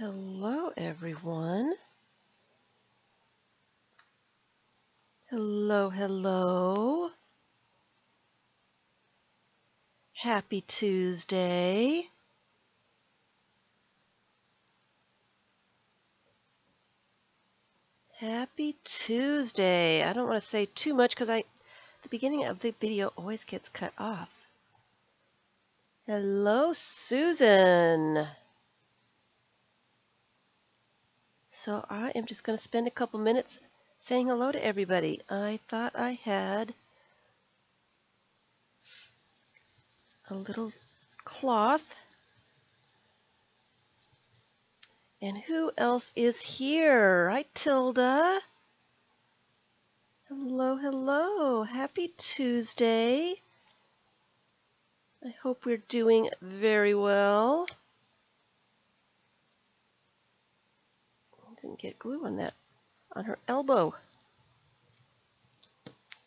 Hello, everyone. Hello, hello. Happy Tuesday. Happy Tuesday. I don't want to say too much because the beginning of the video always gets cut off. Hello, Susan. So I am just going to spend a couple minutes saying hello to everybody. I thought I had a little cloth. And who else is here? Hi, Tilda. Hello, hello. Happy Tuesday. I hope we're doing very well. I didn't get glue on that, on her elbow.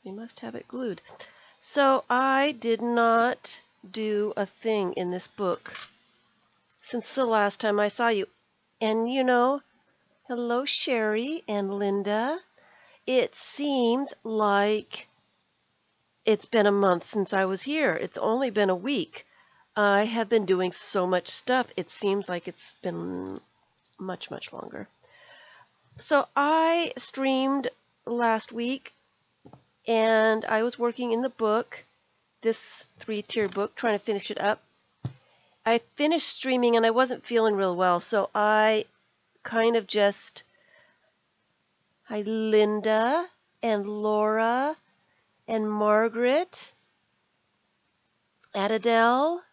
We must have it glued. So I did not do a thing in this book since the last time I saw you. And you know, hello Sherry and Linda. It seems like it's been a month since I was here. It's only been a week. I have been doing so much stuff. It seems like it's been much, much longer. So I streamed last week, and I was working in the book, this 3-tier book, trying to finish it up. I finished streaming, and I wasn't feeling real well, so I kind of just... Hi, Linda and Laura and Margaret, Adele.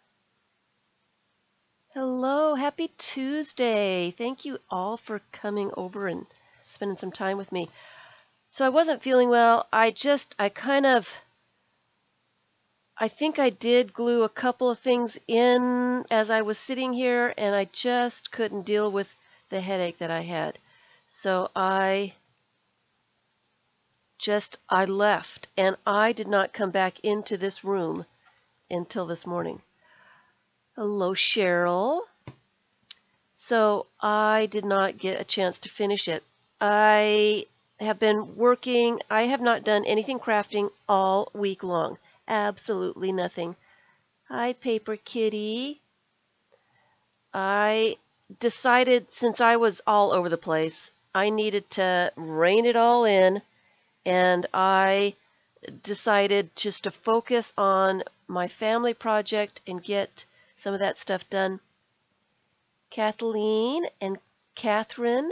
Hello, happy Tuesday. Thank you all for coming over and spending some time with me. So I wasn't feeling well. I think I did glue a couple of things in as I was sitting here, and I just couldn't deal with the headache that I had. So I left, and I did not come back into this room until this morning. Hello, Cheryl. So I did not get a chance to finish it. I have been working. I have not done anything crafting all week long. Absolutely nothing. Hi, Paper Kitty. I decided, since I was all over the place, I needed to rein it all in, and I decided just to focus on my family project and get some of that stuff done. Kathleen and Catherine,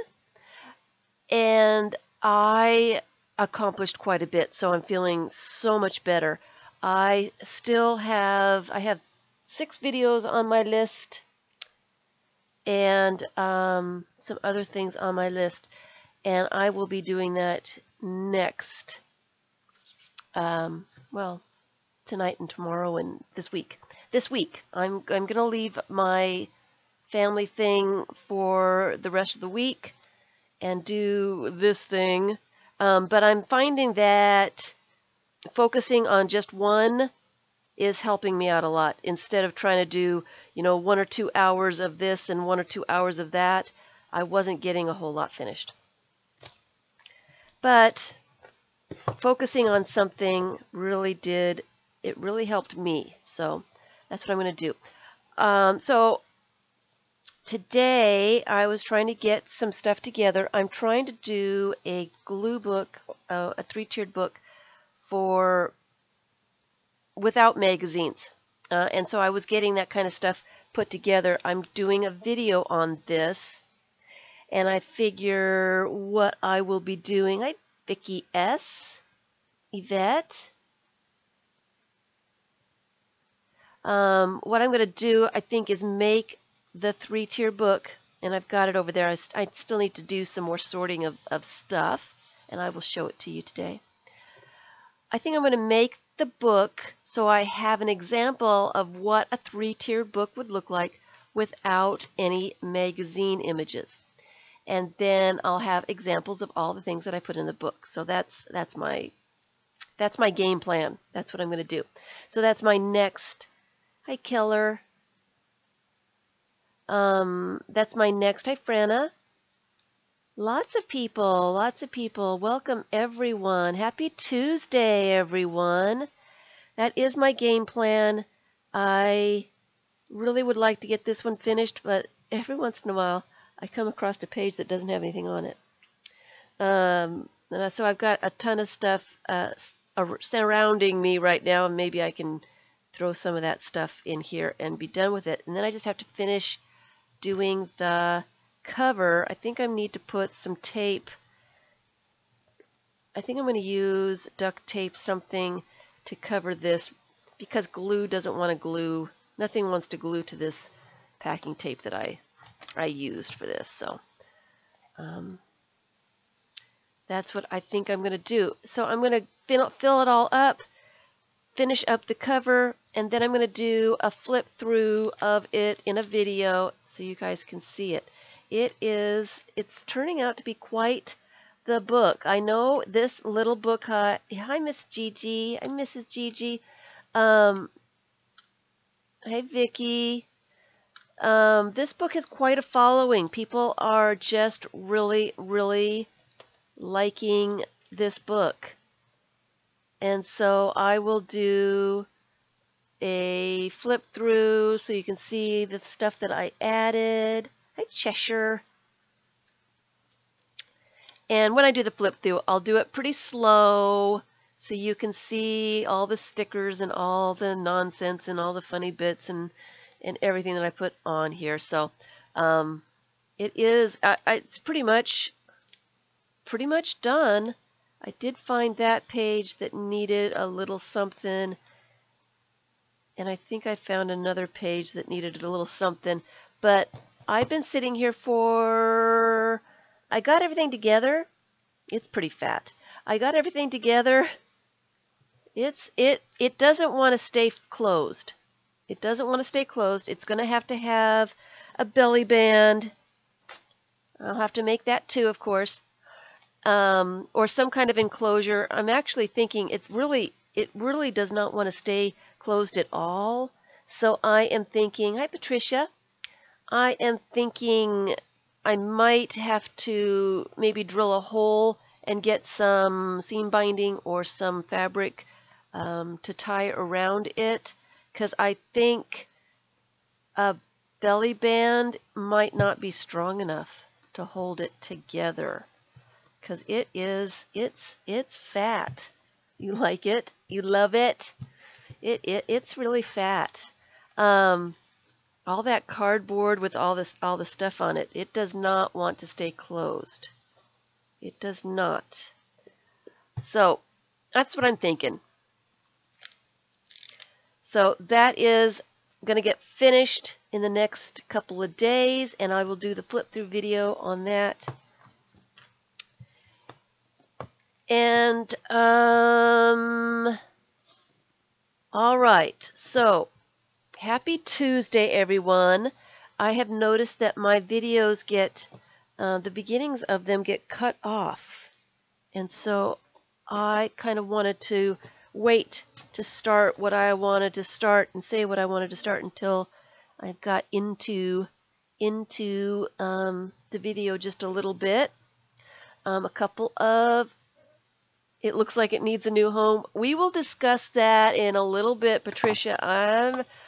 and I accomplished quite a bit, so I'm feeling so much better. I have 6 videos on my list and some other things on my list, and I will be doing that next, well, tonight and tomorrow and this week. This week, I'm going to leave my family thing for the rest of the week and do this thing. But I'm finding that focusing on just one is helping me out a lot. Instead of trying to do, 1 or 2 hours of this and 1 or 2 hours of that, I wasn't getting a whole lot finished. But focusing on something really helped me. So that's what I'm going to do. So today I was trying to get some stuff together. I'm trying to do a glue book, a 3-tiered book without magazines. And so I was getting that kind of stuff put together. I'm doing a video on this, and I figure what I will be doing. Hi, Vicki S. Yvette. What I'm going to do, I think, is make the 3-tier book, and I've got it over there. I still need to do some more sorting of stuff, and I will show it to you today. I think I'm going to make the book so I have an example of what a 3-tier book would look like without any magazine images. And then I'll have examples of all the things that I put in the book. So that's my game plan. That's what I'm going to do. So that's my next. Hi, Keller. That's my next. Hi, Franna. Lots of people, lots of people. Welcome, everyone. Happy Tuesday, everyone. That is my game plan. I really would like to get this one finished, but every once in a while I come across a page that doesn't have anything on it. So I've got a ton of stuff surrounding me right now, and maybe I can throw some of that stuff in here and be done with it. And then I just have to finish doing the cover. I think I need to put some tape. I think I'm going to use duct tape, something to cover this, because glue doesn't want to glue. Nothing wants to glue to this packing tape that I used for this. So that's what I think I'm going to do. So I'm going to fill it all up, finish up the cover, and then I'm going to do a flip through of it in a video so you guys can see it. It's turning out to be quite the book. I know this little book. Hi, Miss Gigi. Hi, Mrs. Gigi. Hi, Vicky. This book has quite a following. People are just really, really liking this book. And so I will do a flip through so you can see the stuff that I added. Hi, Cheshire. And when I do the flip through, I'll do it pretty slow so you can see all the stickers and all the nonsense and all the funny bits and everything that I put on here. So it's pretty much done. I did find that page that needed a little something, and I think I found another page that needed a little something, but I've been sitting here I got everything together. It's pretty fat. I got everything together. It doesn't want to stay closed. It doesn't want to stay closed. It's going to have a belly band. I'll have to make that too, of course. Or some kind of enclosure. I'm actually thinking it really does not want to stay closed at all. So I am thinking, hi Patricia, I am thinking I might have to maybe drill a hole and get some seam binding or some fabric to tie around it, because I think a belly band might not be strong enough to hold it together, because it's fat. You like it? You love it? It's really fat. All that cardboard with all the stuff on it, it does not want to stay closed. It does not. So that's what I'm thinking. So that is going to get finished in the next couple of days, and I will do the flip through video on that. And all right, so happy Tuesday, everyone. I have noticed that my videos get the beginnings of them get cut off, and so I kind of wanted to wait to start what I wanted to start and say what I wanted to start until I got into the video just a little bit. A couple of, it looks like it needs a new home. We will discuss that in a little bit, Patricia.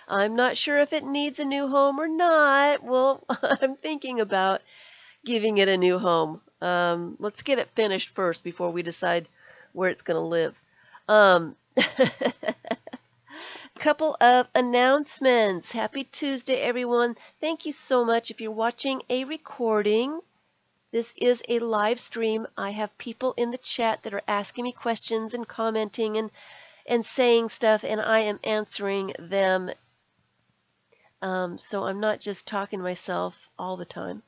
I'm not sure if it needs a new home or not. Well, I'm thinking about giving it a new home. Let's get it finished first before we decide where it's going to live. Couple of announcements. Happy Tuesday, everyone. Thank you so much. If you're watching a recording, this is a live stream. I have people in the chat that are asking me questions and commenting and saying stuff, and I am answering them. So I'm not just talking to myself all the time.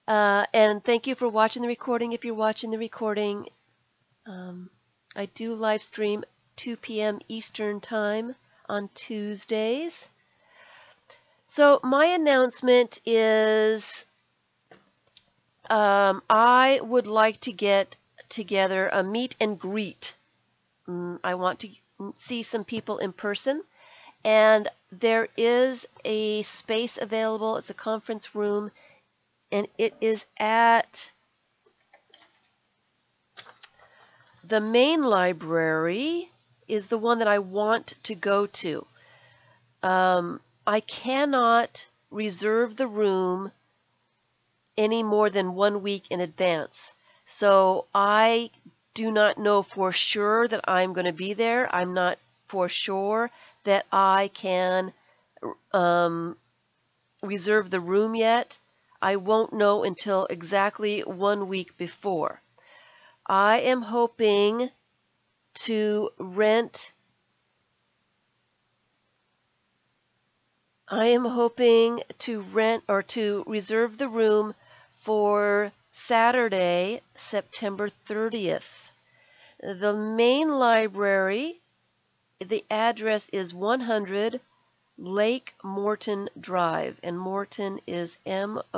And thank you for watching the recording. If you're watching the recording, I do live stream 2 p.m. Eastern Time on Tuesdays. So my announcement is I would like to get together a meet and greet. I want to see some people in person, And there is a space available. It's a conference room, and it is at the main library is the one that I want to go to. I cannot reserve the room any more than 1 week in advance. So I do not know for sure that I'm going to be there. I'm not for sure that I can reserve the room yet. I won't know until exactly 1 week before. I am hoping to rent. I am hoping to rent or to reserve the room for Saturday, September 30th. The main library, the address is 100 Lake Morton Drive, and Morton is M-O-R-T-O-N.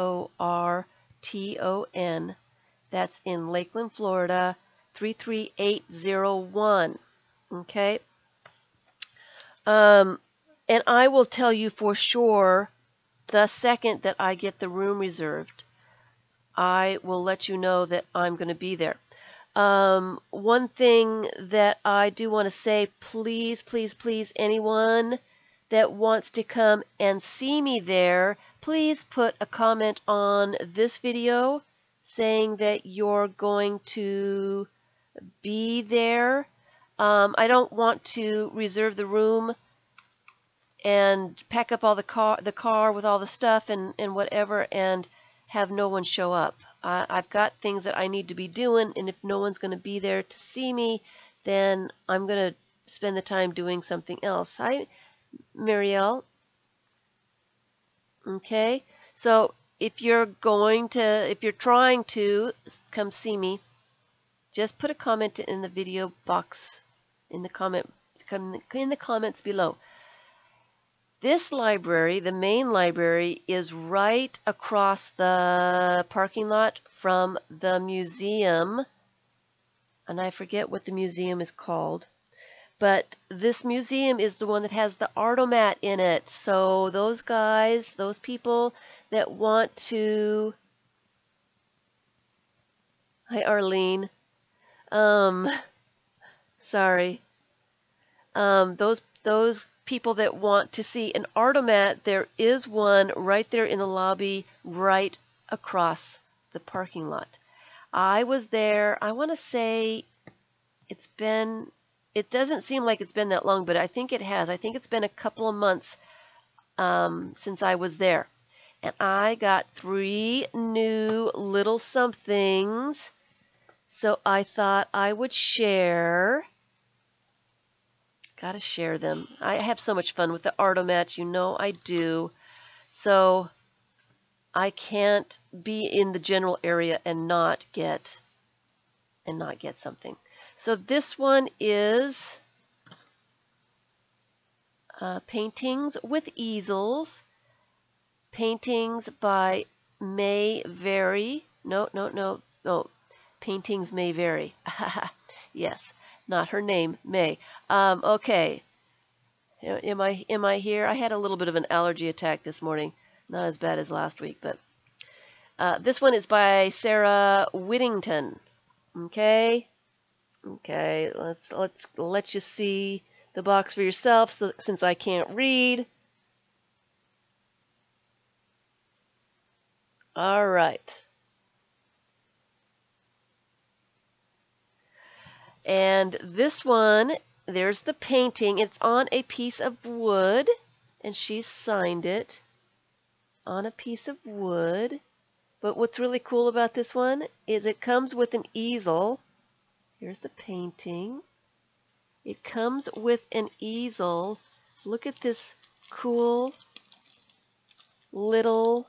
That's in Lakeland, Florida, 33801. Okay? And I will tell you for sure the second that I get the room reserved. I will let you know that I'm going to be there. One thing that I do want to say, please, please, please, anyone that wants to come and see me there, please put a comment on this video saying that you're going to be there. I don't want to reserve the room and pack up all the car with all the stuff and whatever and have no one show up. I've got things that I need to be doing, and if no one's going to be there to see me, then I'm going to spend the time doing something else. Hi, Marielle. Okay, so if you're trying to come see me, just put a comment in the video box, in the comments below. This library, the main library, is right across the parking lot from the museum, and I forget what the museum is called, but this museum is the one that has the Artomat in it. So those guys, those people that want to... Hi, Arlene. Sorry. Those people that want to see an Artomat, there is one right there in the lobby, right across the parking lot. I was there, I want to say it doesn't seem like it's been that long, but I think it has. I think it's been a couple of months since I was there. And I got 3 new little somethings, so I thought I would share. Gotta share them. I have so much fun with the Artomats, you know I do. So I can't be in the general area and not get something. So this one is paintings with easels. Paintings by May Vary. No. Paintings May Vary. Yes. Not her name, May. Okay. Am I here? I had a little bit of an allergy attack this morning. Not as bad as last week, but this one is by Sarah Whittington. Okay. Let's let you see the box for yourself, since I can't read. All right. And this one, there's the painting. It's on a piece of wood, and she signed it on a piece of wood. But what's really cool about this one is it comes with an easel. Here's the painting. It comes with an easel. Look at this cool little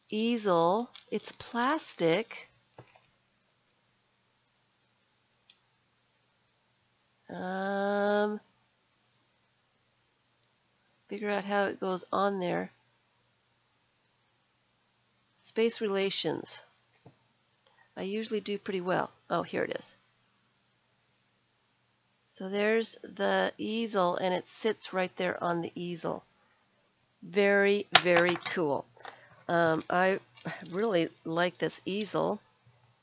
easel. It's plastic. Figure out how it goes on there. Space relations. I usually do pretty well. Oh, here it is. So there's the easel, and it sits right there on the easel. Very, very cool. I really like this easel.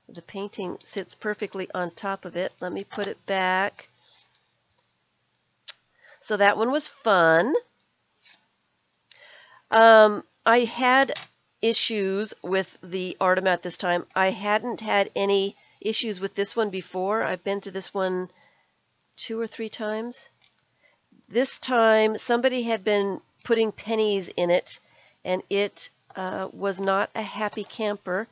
The painting sits perfectly on top of it. Let me put it back. So that one was fun. I had issues with the Artomat this time. I hadn't had any issues with this one before. I've been to this one 2 or 3 times. This time somebody had been putting pennies in it, and it was not a happy camper,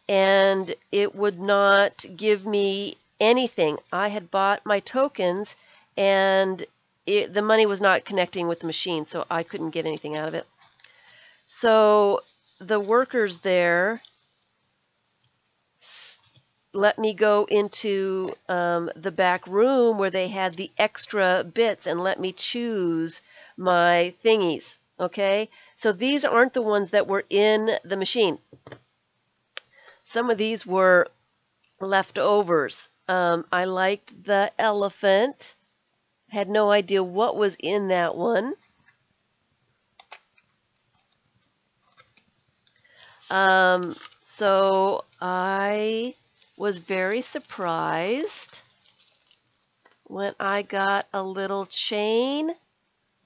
and it would not give me anything. I had bought my tokens, and the money was not connecting with the machine, so I couldn't get anything out of it. So the workers there let me go into the back room where they had the extra bits and let me choose my thingies. Okay, so these aren't the ones that were in the machine. Some of these were leftovers. I liked the elephant. Had no idea what was in that one. So I was very surprised when I got a little chain,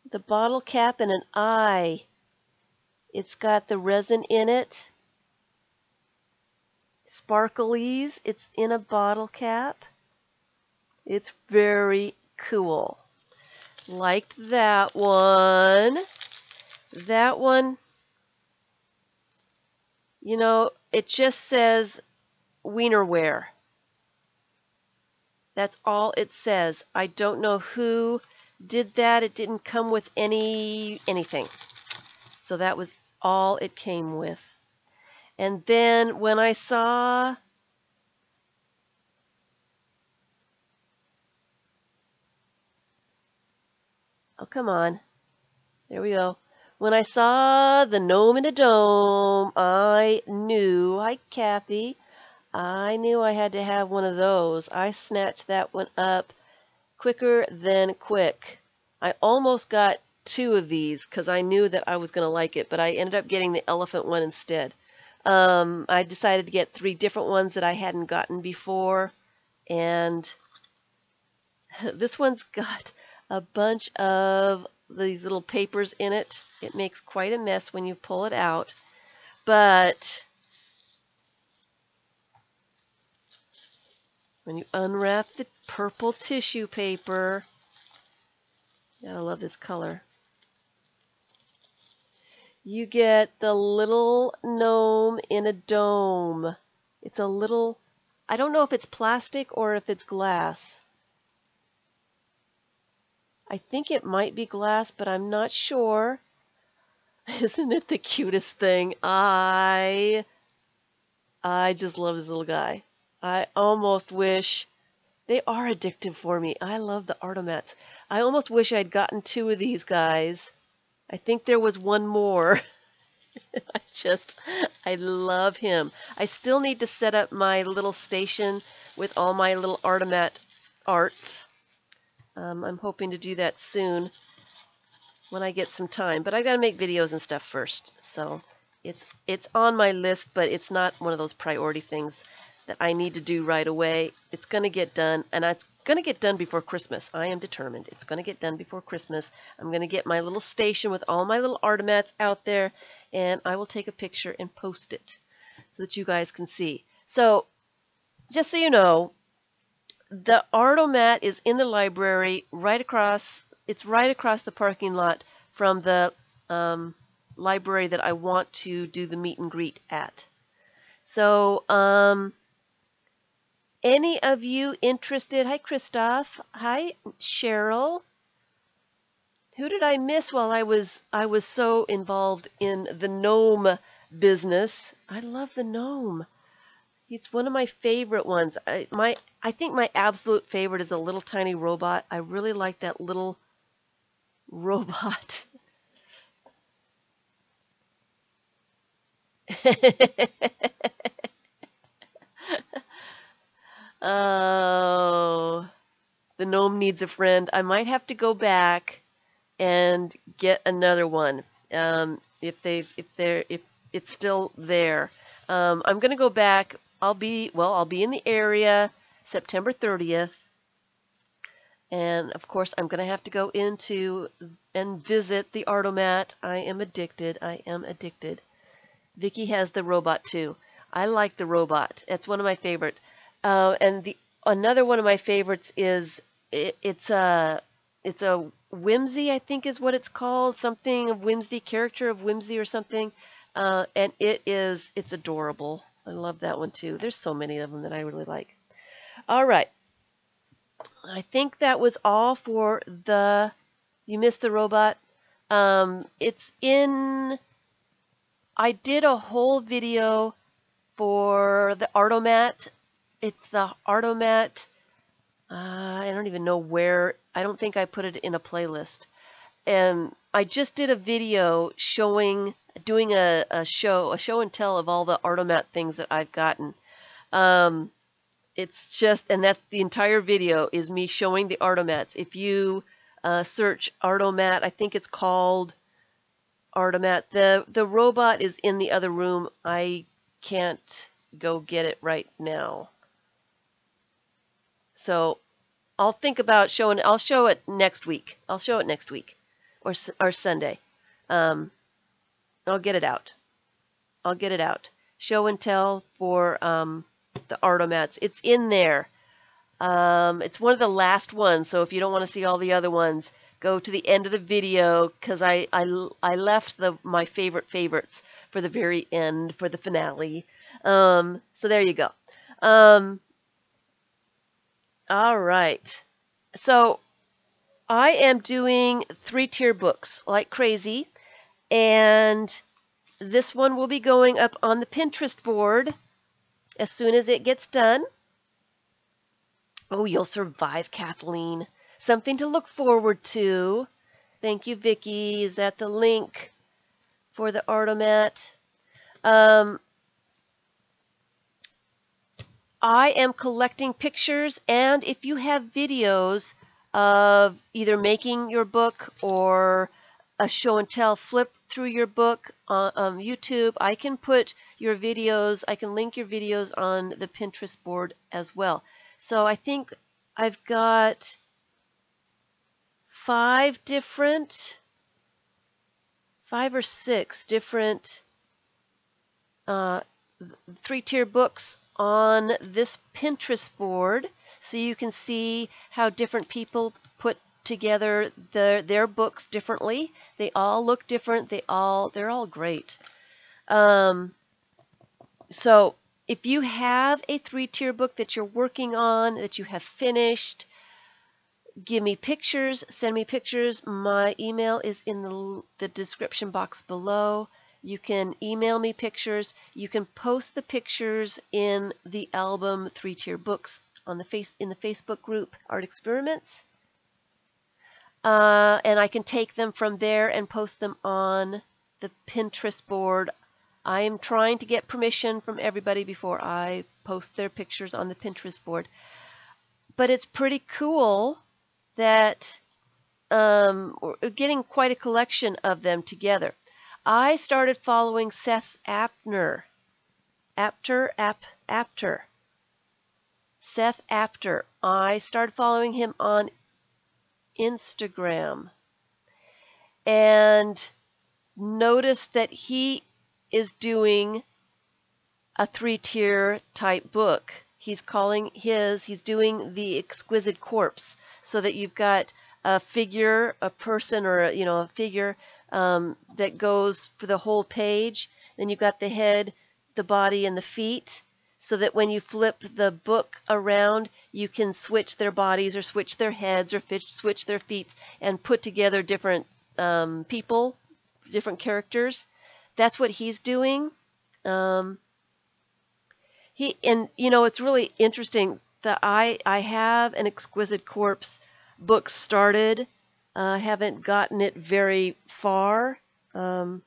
the bottle cap, and an eye. It's got the resin in it. Sparklies. It's in a bottle cap. It's very cool. Liked that one. That one, you know, it just says Wienerware. That's all it says. I don't know who did that. It didn't come with anything. So that was all it came with. And then when I saw oh, come on. There we go. When I saw the gnome in a dome, I knew, hi Kathy, I knew I had to have one of those. I snatched that one up quicker than quick. I almost got 2 of these because I knew that I was going to like it, but I ended up getting the elephant one instead. I decided to get 3 different ones that I hadn't gotten before, and this one's got a bunch of these little papers in it. It makes quite a mess when you pull it out, but when you unwrap the purple tissue paper, gotta love this color, you get the little gnome in a dome. It's a little, I don't know if it's plastic or if it's glass. I think it might be glass, but I'm not sure. Isn't it the cutest thing? I just love this little guy. I almost wish, they are addictive for me. I love the Artomats. I almost wish I'd gotten 2 of these guys. I think there was one more. I love him. I still need to set up my little station with all my little Artomat arts. I'm hoping to do that soon when I get some time, but I gotta make videos and stuff first. So it's on my list, but it's not one of those priority things that I need to do right away. It's gonna get done, and it's gonna get done before Christmas. I am determined. It's gonna get done before Christmas. I'm gonna get my little station with all my little Artomats out there, and I will take a picture and post it so that you guys can see. So just so you know, the Artomat is in the library right across. It's right across the parking lot from the library that I want to do the meet and greet at. So any of you interested? Hi, Christoph. Hi, Cheryl. Who did I miss while I was so involved in the gnome business? I love the gnome. He's one of my favorite ones. I think my absolute favorite is a little tiny robot. I really like that little robot. Oh, The gnome needs a friend. I might have to go back and get another one if it's still there. I'm gonna go back. I'll be in the area September 30th, and of course I'm gonna have to go into and visit the Artomat. I am addicted. I am addicted. Vicky has the robot too. I like the robot. It's one of my favorite. And another one of my favorites is it's a whimsy, I think is what it's called, something of whimsy, character of whimsy or something. And it's adorable. I love that one too. There's so many of them that I really like. All right. I think that was all for the You Missed the Robot. It's in. I did a whole video for the Artomat. It's the Artomat. I don't even know where. I don't think I put it in a playlist. And I just did a video doing a show and tell of all the Artomat things that I've gotten. It's just, and that's the entire video is me showing the Artomats. If you search Artomat, I think it's called Artomat. The robot is in the other room. I can't go get it right now. So I'll think about showing. I'll show it next week. I'll show it next week, or Sunday. I'll get it out. I'll get it out. Show and tell for the Artomats. It's in there. It's one of the last ones. So if you don't want to see all the other ones, go to the end of the video because I left my favorites for the very end, for the finale. So there you go. All right. So I am doing 3-tier books like crazy, and this one will be going up on the Pinterest board as soon as it gets done. Oh, you'll survive, Kathleen. Something to look forward to. Thank you, Vicky. Is that the link for the Artomat? I am collecting pictures, and if you have videos of either making your book or a show and tell flip through your book on YouTube, I can put your videos, I can link your videos on the Pinterest board as well. So I think I've got 5 or 6 different 3-tier books on this Pinterest board, so you can see how different people put together their books differently. They all look different. They're all great. So if you have a 3-tier book that you're working on, that you have finished, give me pictures, send me pictures. My email is in the description box below. You can email me pictures. You can post the pictures in the album 3-tier books on in the Facebook group Art Experiments. And I can take them from there and post them on the Pinterest board. I am trying to get permission from everybody before I post their pictures on the Pinterest board. But it's pretty cool that we're getting quite a collection of them together. I started following Seth Apter. Seth Apter. I started following him on Instagram and noticed that he is doing a 3-tier type book. He's doing the Exquisite Corpse, so that you've got a figure, a person, or a figure that goes for the whole page. Then you've got the head, the body, and the feet, so that when you flip the book around, you can switch their bodies or switch their heads or switch their feet and put together different people, different characters. That's what he's doing. It's really interesting that I have an Exquisite Corpse book started. I haven't gotten it very far. And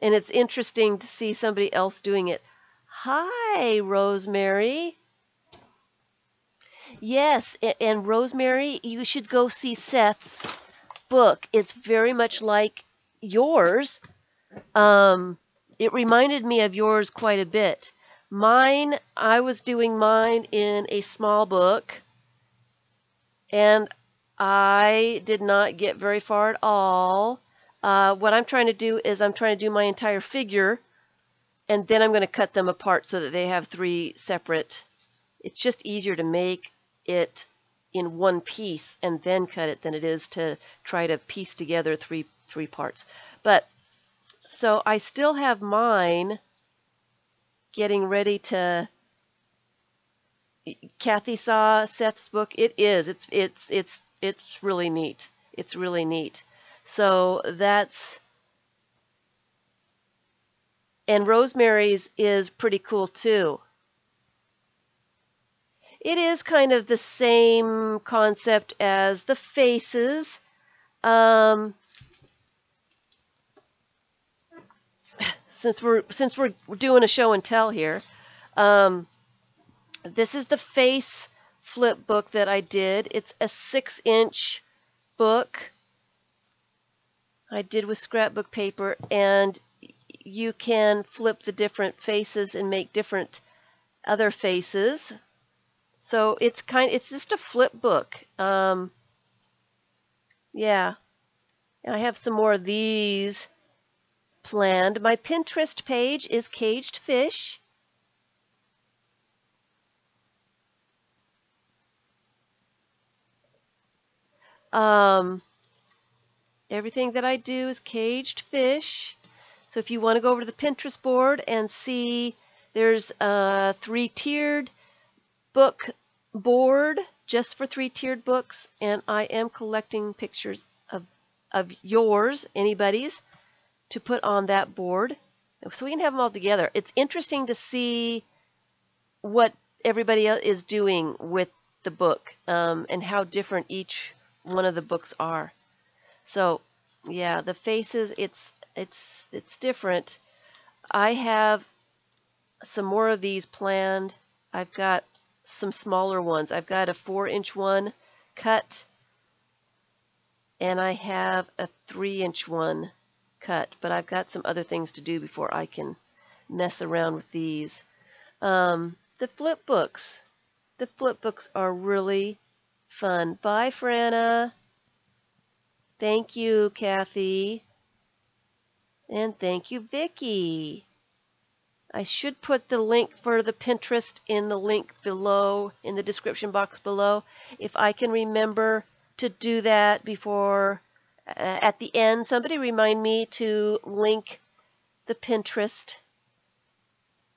it's interesting to see somebody else doing it. Hi, Rosemary. Yes, and Rosemary, you should go see Seth's book. It's very much like yours. Um, it reminded me of yours quite a bit. Mine, I was doing mine in a small book, and I did not get very far at all. What I'm trying to do is I'm trying to do my entire figure, and then I'm going to cut them apart so that they have three separate. It's just easier to make it in one piece and then cut it than it is to try to piece together three parts. But so I still have mine getting ready to. Kathy saw Seth's book. It is. It's really neat. It's really neat. So that's, and Rosemary's is pretty cool too. It is kind of the same concept as the faces. Since we're doing a show and tell here, this is the face flip book that I did. It's a 6-inch book I did with scrapbook paper, and you can flip the different faces and make different other faces. So it's just a flip book. Yeah, I have some more of these planned. My Pinterest page is Kagedfish. Everything that I do is Kagedfish. So if you want to go over to the Pinterest board and see, there's a 3-tiered book board just for 3-tiered books, and I am collecting pictures of yours, anybody's, to put on that board so we can have them all together. It's interesting to see what everybody else is doing with the book, and how different each one of the books are. So yeah, the faces, it's different. I have some more of these planned. I've got some smaller ones. I've got a 4-inch one cut, and I have a 3-inch one cut, but I've got some other things to do before I can mess around with these. The flip books. The flip books are really fun. Bye, Franna. Thank you, Kathy. And thank you, Vicki. I should put the link for the Pinterest in the link below, in the description box below. If I can remember to do that before, at the end, somebody remind me to link the Pinterest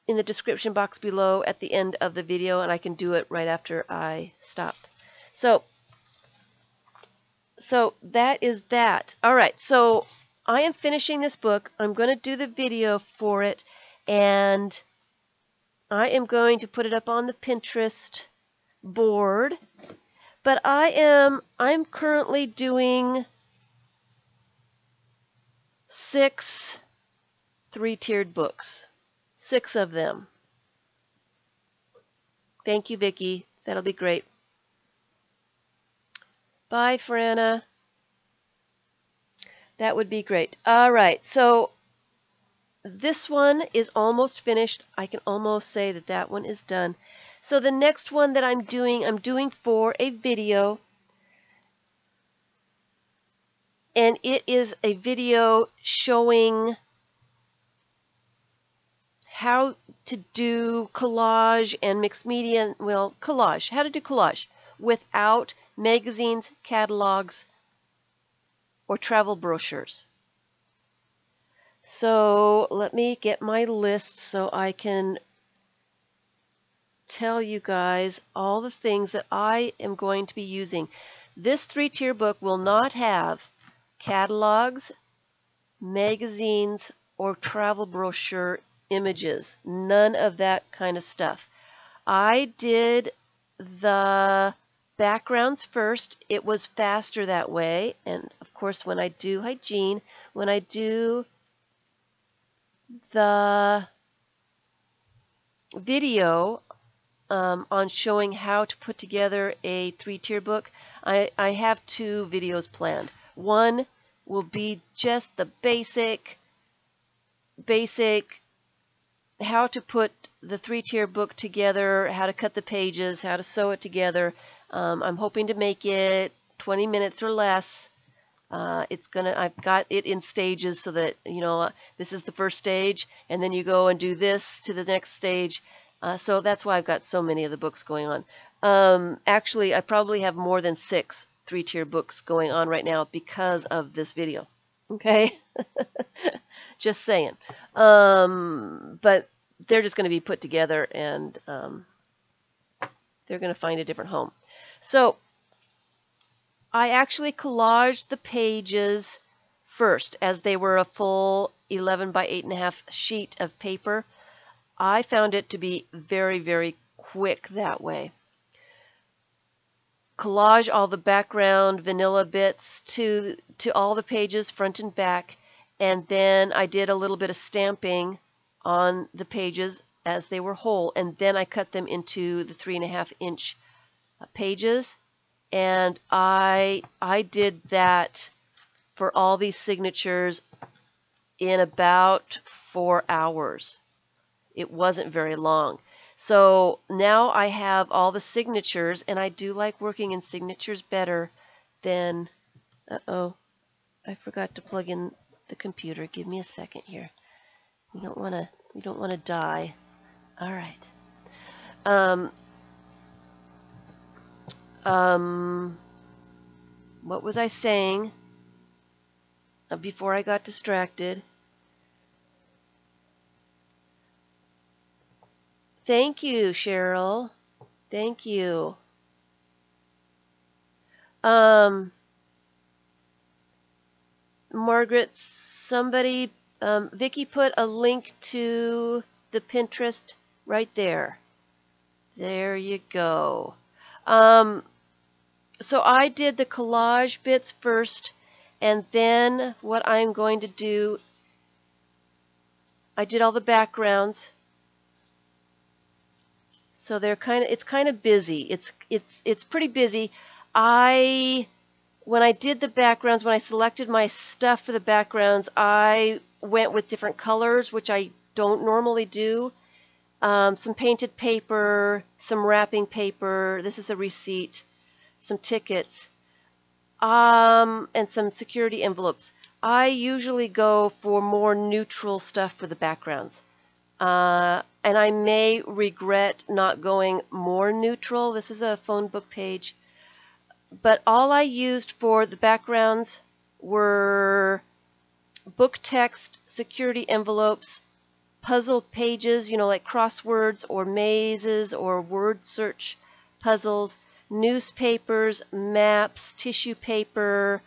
in the description box below at the end of the video, and I can do it right after I stop. So that is that. All right, so I am finishing this book. I'm going to do the video for it, and I am going to put it up on the Pinterest board. But I'm currently doing 6 3-tiered books. 6 of them. Thank you, Vicki. That'll be great. Bye, Franna. That would be great. All right, so this one is almost finished. I can almost say that that one is done. So the next one that I'm doing for a video, and it is a video showing how to do collage and mixed media, well, collage, how to do collage without magazines, catalogs, or travel brochures. So let me get my list so I can tell you guys all the things that I am going to be using. This 3-tier book will not have catalogs, magazines, or travel brochure images. None of that kind of stuff. I did the backgrounds first. It was faster that way. And of course, when I do hygiene, when I do the video, on showing how to put together a 3-tier book. I have 2 videos planned. One will be just the basic how to put the 3-tier book together, how to cut the pages, how to sew it together. I'm hoping to make it 20 minutes or less. I've got it in stages so that, this is the first stage, and then you go and do this to the next stage. So that's why I've got so many of the books going on. Actually, I probably have more than 6 3-tier books going on right now because of this video. Okay? Just saying. But they're just going to be put together, and they're going to find a different home. So I actually collaged the pages first as they were a full 11 by 8.5 sheet of paper. I found it to be very, very quick that way. Collage all the background vanilla bits to all the pages front and back, and then I did a little bit of stamping on the pages as they were whole, and then I cut them into the 3.5-inch pages. And I did that for all these signatures in about 4 hours. It wasn't very long. So now I have all the signatures, and I do like working in signatures better than... Uh-oh, I forgot to plug in the computer. Give me a second here. We don't want to die. All right. What was I saying before I got distracted? Thank you, Cheryl. Thank you. Margaret, somebody, Vicky put a link to the Pinterest right there. There you go. So I did the collage bits first, and then what I'm going to do, I did all the backgrounds. So it's kind of busy. It's pretty busy. When I did the backgrounds, when I selected my stuff for the backgrounds, I went with different colors, which I don't normally do. Some painted paper, some wrapping paper. This is a receipt. Some tickets, and some security envelopes. I usually go for more neutral stuff for the backgrounds. And I may regret not going more neutral. This is a phone book page. But all I used for the backgrounds were book text, security envelopes, puzzle pages, like crosswords or mazes or word search puzzles, newspapers, maps, tissue paper,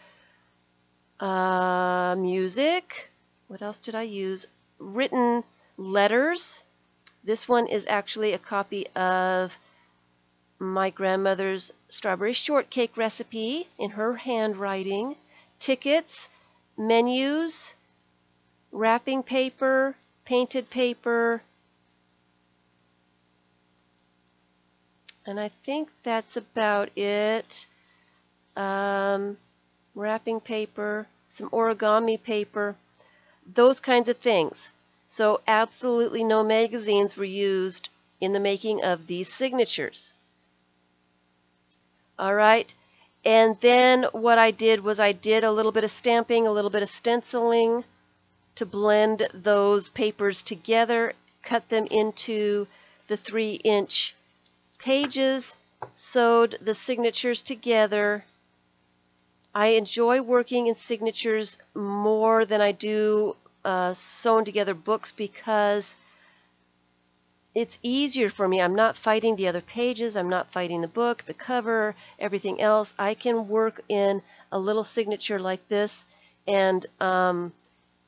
music. What else did I use? Written letters. This one is actually a copy of my grandmother's strawberry shortcake recipe in her handwriting. Tickets, menus, wrapping paper, painted paper, and I think that's about it. Wrapping paper, some origami paper, those kinds of things. So absolutely no magazines were used in the making of these signatures. All right. And then what I did was I did a little bit of stamping, a little bit of stenciling to blend those papers together, cut them into the 3-inch pages, sewed the signatures together. I enjoy working in signatures more than I do sewn together books because it's easier for me. I'm not fighting the other pages. I'm not fighting the book, the cover, everything else. I can work in a little signature like this, and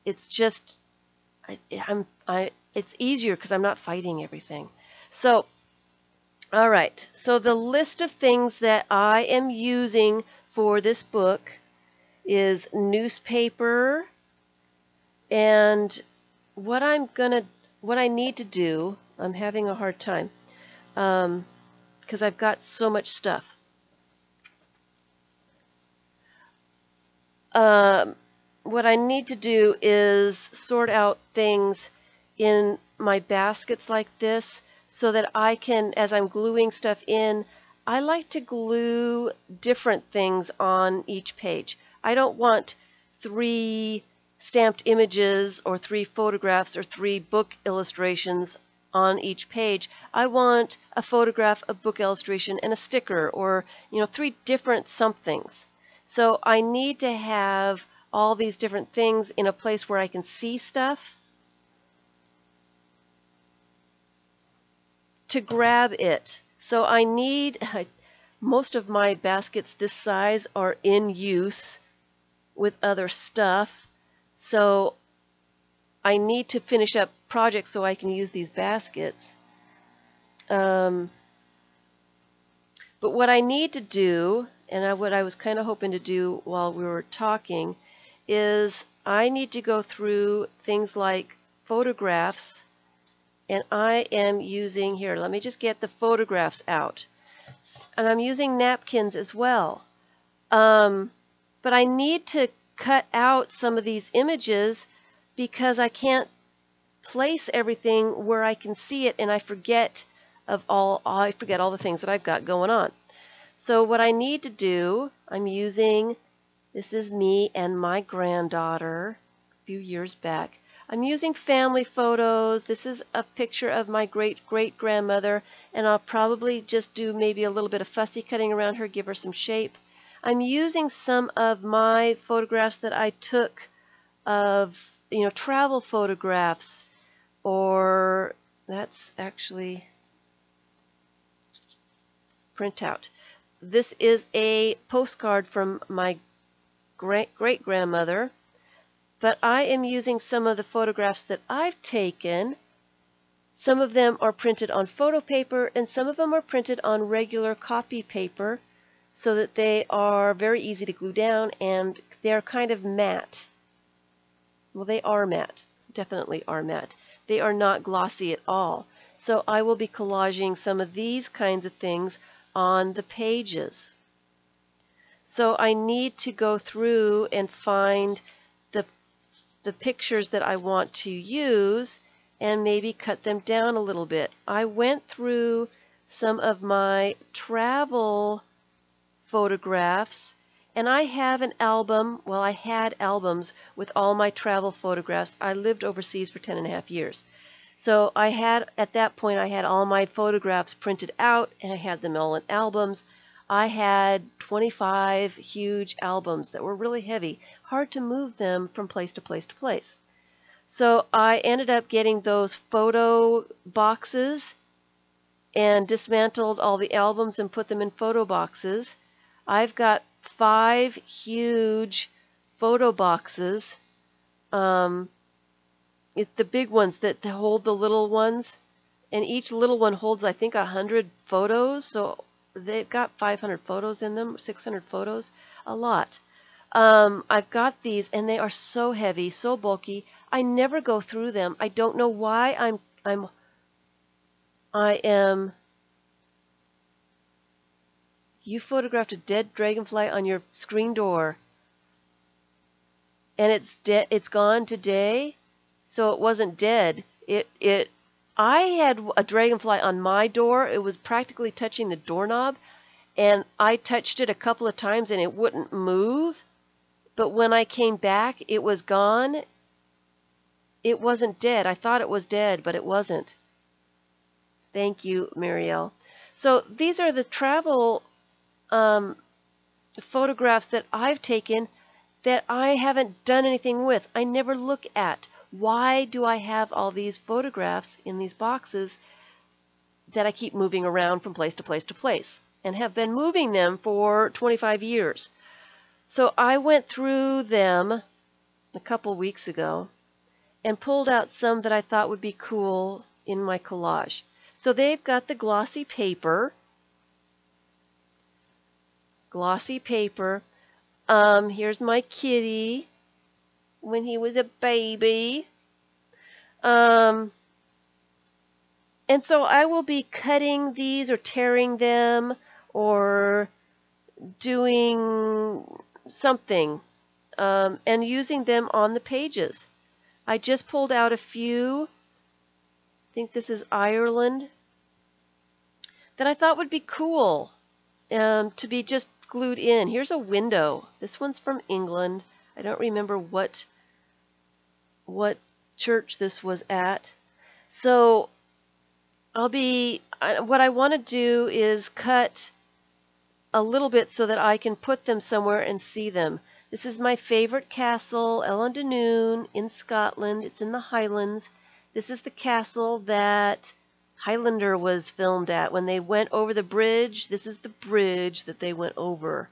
it's just it's easier because I'm not fighting everything. So, all right. So the list of things that I am using for this book is newspaper, and what I need to do, I'm having a hard time. because I've got so much stuff. What I need to do is sort out things in my baskets like this so that I can, as I'm gluing stuff in, I like to glue different things on each page. I don't want 3 stamped images or 3 photographs or 3 book illustrations on each page. I want a photograph, a book illustration, and a sticker, or 3 different somethings. So I need to have all these different things in a place where I can see stuff to grab it. So I need, most of my baskets this size are in use with other stuff. So I need to finish up projects so I can use these baskets. But what I need to do, and what I was kind of hoping to do while we were talking, is I need to go through things like photographs, and I am using, here, let me just get the photographs out. And I'm using napkins as well. But I need to cut out some of these images because I can't place everything where I can see it, and I forget all the things that I've got going on. So what I need to do, I'm using, this is me and my granddaughter a few years back. I'm using family photos. This is a picture of my great-great-grandmother, and I'll probably just do maybe a little bit of fussy cutting around her, give her some shape. I'm using some of my photographs that I took of, travel photographs, or that's actually printout. This is a postcard from my great-grandmother, but I am using some of the photographs that I've taken. Some of them are printed on photo paper, and some of them are printed on regular copy paper so that they are very easy to glue down, and they're kind of matte. Well, they are matte. Definitely are matte. They are not glossy at all. So I will be collaging some of these kinds of things on the pages. So I need to go through and find the pictures that I want to use and maybe cut them down a little bit. I went through some of my travel photographs, and I have an album, well, I had albums with all my travel photographs. I lived overseas for 10.5 years. So at that point, I had all my photographs printed out, and I had them all in albums. I had 25 huge albums that were really heavy, hard to move them from place to place to place. So I ended up getting those photo boxes and dismantled all the albums and put them in photo boxes. I've got 5 huge photo boxes. It's the big ones that hold the little ones, and each little one holds, I think, 100 photos. So they've got 500 photos in them, 600 photos, a lot. I've got these, and they are so heavy, so bulky. I never go through them. I don't know why I am. You photographed a dead dragonfly on your screen door, and it's gone today. So it wasn't dead. I had a dragonfly on my door. It was practically touching the doorknob, and I touched it a couple of times and it wouldn't move. But when I came back, it was gone. It wasn't dead. I thought it was dead, but it wasn't. Thank you, Marielle. So these are the travel photographs that I've taken that I haven't done anything with. I never look at. Why do I have all these photographs in these boxes that I keep moving around from place to place to place, and have been moving them for 25 years? So I went through them a couple weeks ago and pulled out some that I thought would be cool in my collage. So they've got the glossy paper. Glossy paper. Here's my kitty when he was a baby. And so I will be cutting these or tearing them or doing something and using them on the pages. I just pulled out a few, I think this is Ireland, that I thought would be cool to be just glued in. Here's a window. This one's from England. I don't remember what church this was at. So what I want to do is cut a little bit so that I can put them somewhere and see them. This is my favorite castle, Ellendanoon in Scotland. It's in the Highlands. This is the castle that Highlander was filmed at. When they went over the bridge, this is the bridge that they went over.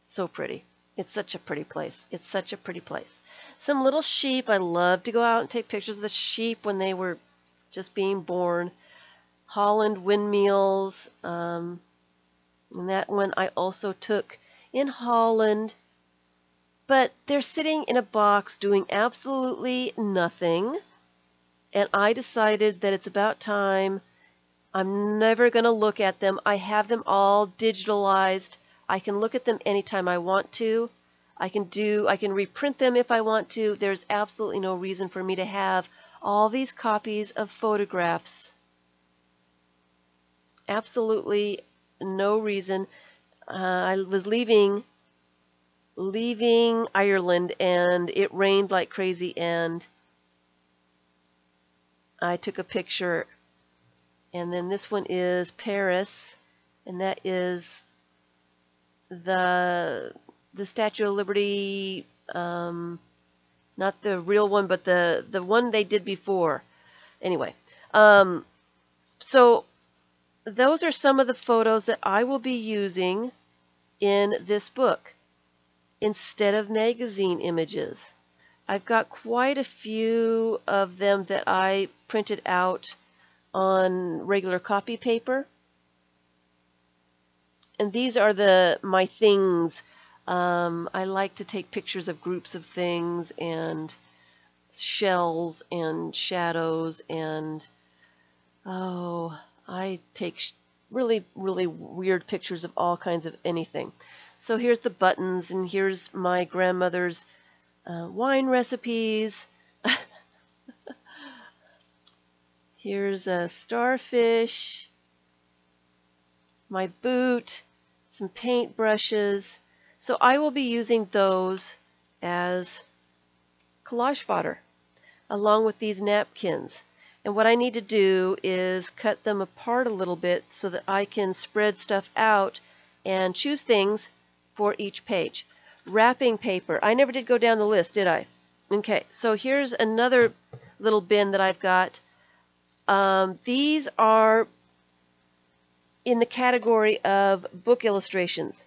So pretty. It's such a pretty place. It's such a pretty place. Some little sheep. I love to go out and take pictures of the sheep when they were just being born. Holland windmills. And that one I also took in Holland. But they're sitting in a box doing absolutely nothing. And I decided that it's about time. I'm never going to look at them. I have them all digitalized. I can look at them anytime I want to. I can reprint them if I want to. There's absolutely no reason for me to have all these copies of photographs. Absolutely no reason. I was leaving Ireland and it rained like crazy and I took a picture. And then this one is Paris, and that is the Statue of Liberty, not the real one, but the one they did before. Anyway, so those are some of the photos that I will be using in this book instead of magazine images. I've got quite a few of them that I printed out on regular copy paper. And these are my things. I like to take pictures of groups of things and shells and shadows and I take really, really weird pictures of all kinds of anything. So here's the buttons, and here's my grandmother's wine recipes. Here's a starfish, my boot, some paint brushes. So I will be using those as collage fodder along with these napkins. And what I need to do is cut them apart a little bit so that I can spread stuff out and choose things for each page. Wrapping paper. I never did go down the list, did I? Okay, so here's another little bin that I've got. These are in the category of book illustrations.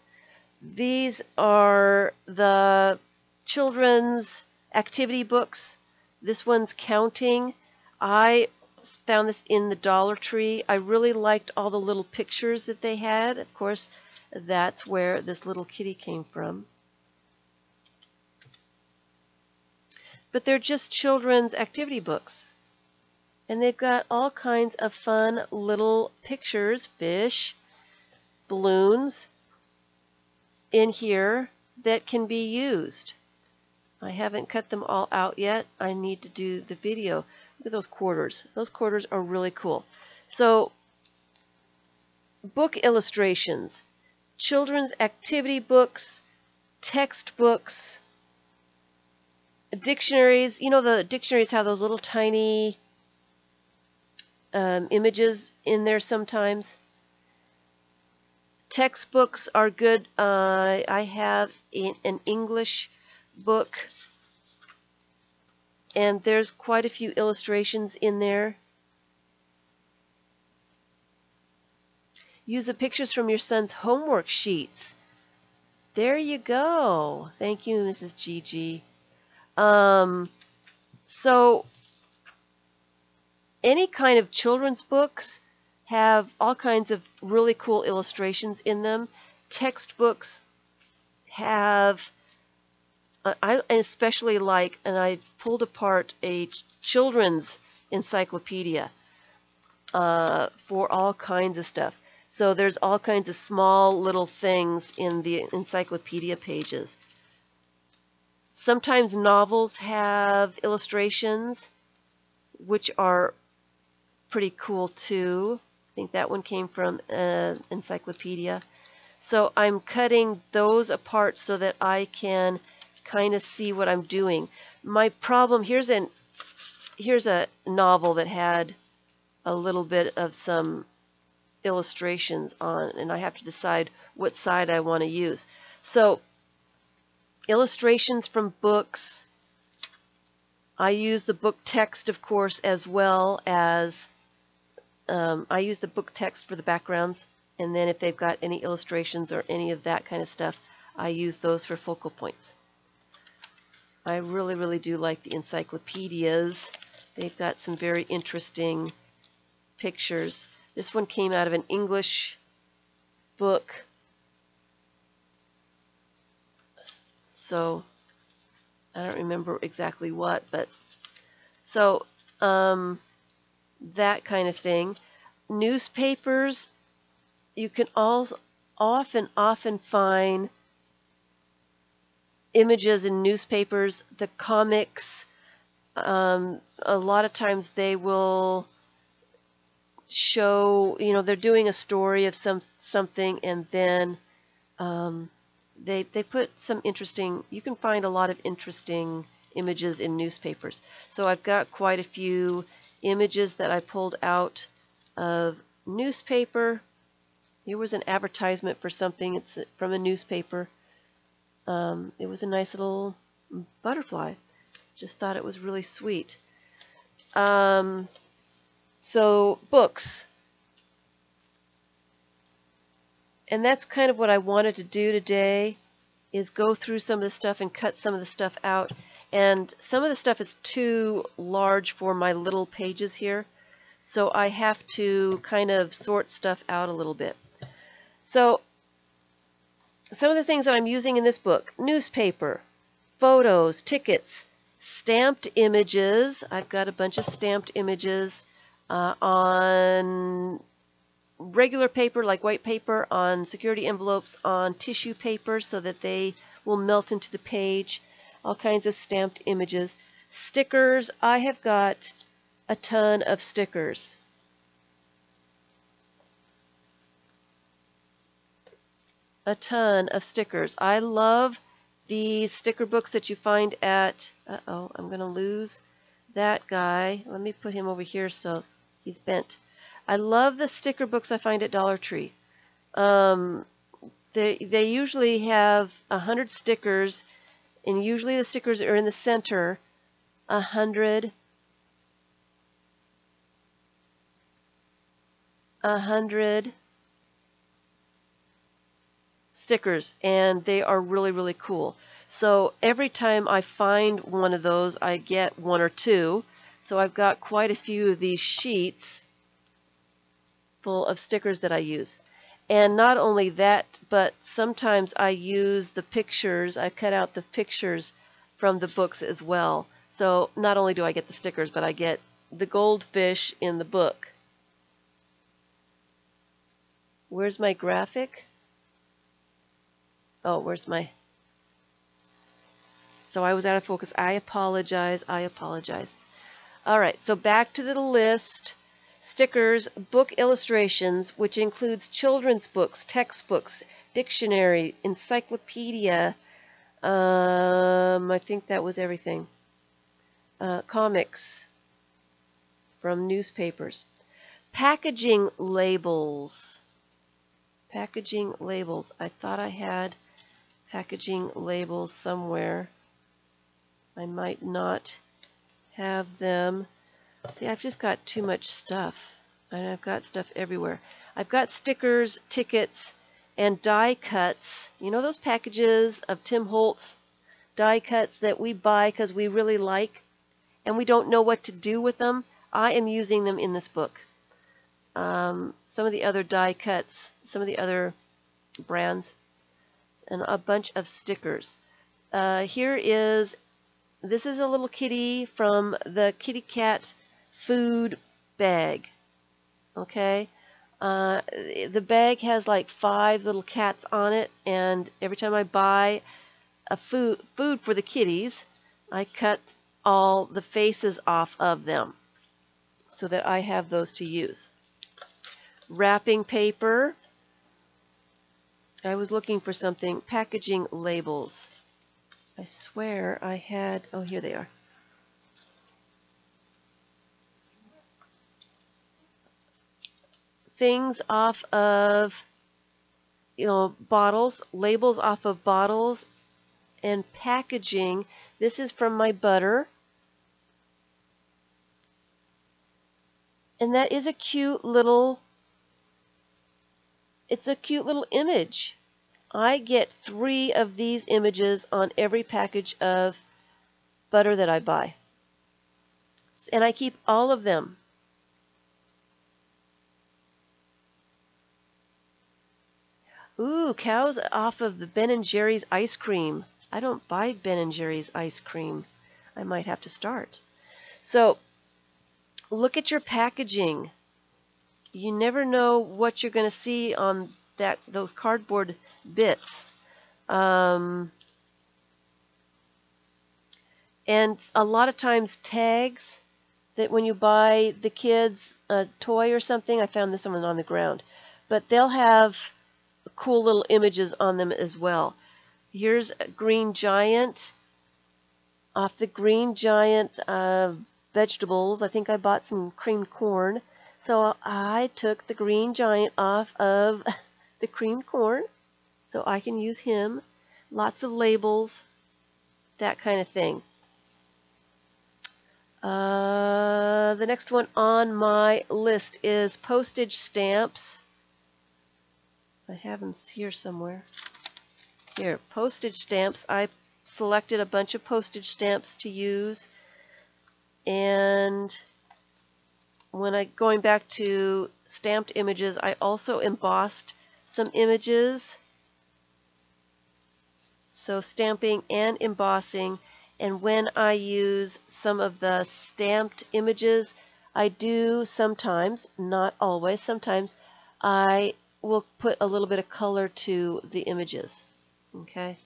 These are the children's activity books. This one's counting. I found this in the Dollar Tree. I really liked all the little pictures that they had. Of course, that's where this little kitty came from. But they're just children's activity books. And they've got all kinds of fun little pictures, fish, balloons in here that can be used. I haven't cut them all out yet. I need to do the video. Look at those quarters. Those quarters are really cool. So, book illustrations, children's activity books, textbooks, dictionaries. You know, the dictionaries have those little tiny images in there sometimes. Textbooks are good. I have an English book, and there's quite a few illustrations in there. Use the pictures from your son's homework sheets. There you go. Thank you, Mrs. Gigi. So any kind of children's books have all kinds of really cool illustrations in them. Textbooks have, I especially like, and I pulled apart a children's encyclopedia for all kinds of stuff. So there's all kinds of small little things in the encyclopedia pages. Sometimes novels have illustrations, which are pretty cool too. I think that one came from an encyclopedia. So I'm cutting those apart so that I can kind of see what I'm doing. My problem, here's a novel that had a little bit of some illustrations on, and I have to decide what side I want to use. So illustrations from books, I use the book text, of course, as well as I use the book text for the backgrounds, and then if they've got any illustrations or any of that kind of stuff, I use those for focal points. I really, really do like the encyclopedias. They've got some very interesting pictures. This one came out of an English book. So I don't remember exactly what, but so that kind of thing. Newspapers, you can often find images in newspapers. The comics, a lot of times they will show, they're doing a story of something, and then they put some interesting, you can find a lot of interesting images in newspapers. So I've got quite a few images that I pulled out of newspaper. Here was an advertisement for something. It's from a newspaper. It was a nice little butterfly. Just thought it was really sweet. So books. And that's kind of what I wanted to do today, is go through some of the stuff and cut some of the stuff out. And some of the stuff is too large for my little pages here, so I have to kind of sort stuff out a little bit. So some of the things that I'm using in this book: newspaper, photos, tickets, stamped images. I've got a bunch of stamped images on regular paper, like white paper, on security envelopes, on tissue paper so that they will melt into the page. All kinds of stamped images. Stickers, I have got a ton of stickers. A ton of stickers. I love these sticker books that you find at, uh-oh, I'm going to lose that guy. Let me put him over here so he's bent. I love the sticker books I find at Dollar Tree. They usually have 100 stickers, and usually the stickers are in the center. 100 stickers, and they are really, really cool. So every time I find one of those, I get one or two. So I've got quite a few of these sheets full of stickers that I use. And not only that, but sometimes I use the pictures. I cut out the pictures from the books as well. So not only do I get the stickers, but I get the goldfish in the book. Where's my graphic? Oh, where's my... So I was out of focus. I apologize. I apologize. All right, so back to the list. Stickers, book illustrations, which includes children's books, textbooks, dictionary, encyclopedia. I think that was everything. Comics from newspapers. Packaging labels. Packaging labels. I thought I had packaging labels somewhere. I might not have them. See, I've just got too much stuff, and I've got stuff everywhere. I've got stickers, tickets, and die cuts. You know those packages of Tim Holtz die cuts that we buy because we really like, and we don't know what to do with them? I am using them in this book. Some of the other die cuts, some of the other brands, and a bunch of stickers. This is a little kitty from the Kitty Cat food bag. Okay? The bag has like 5 little cats on it, and every time I buy a food for the kitties, I cut all the faces off of them so that I have those to use. Wrapping paper. I was looking for something. Packaging labels. I swear I had, oh, here they are. Things off of, bottles, labels off of bottles, and packaging. This is from my butter. And that is a cute little, it's a cute little image. I get 3 of these images on every package of butter that I buy. And I keep all of them. Ooh, cows off of the Ben & Jerry's ice cream. I don't buy Ben & Jerry's ice cream. I might have to start. So, look at your packaging. You never know what you're going to see on those cardboard bits. And a lot of times tags that when you buy the kids a toy or something, I found this one on the ground, but they'll have cool little images on them as well. Here's a Green Giant. Off the Green Giant vegetables, I think I bought some creamed corn. So I took the Green Giant off of the creamed corn so I can use him. Lots of labels, that kind of thing. The next one on my list is postage stamps. I have them here somewhere. Here, postage stamps. I selected a bunch of postage stamps to use, and when going back to stamped images, I also embossed some images. So stamping and embossing. And when I use some of the stamped images, I do sometimes, not always, sometimes I will put a little bit of color to the images. Okay?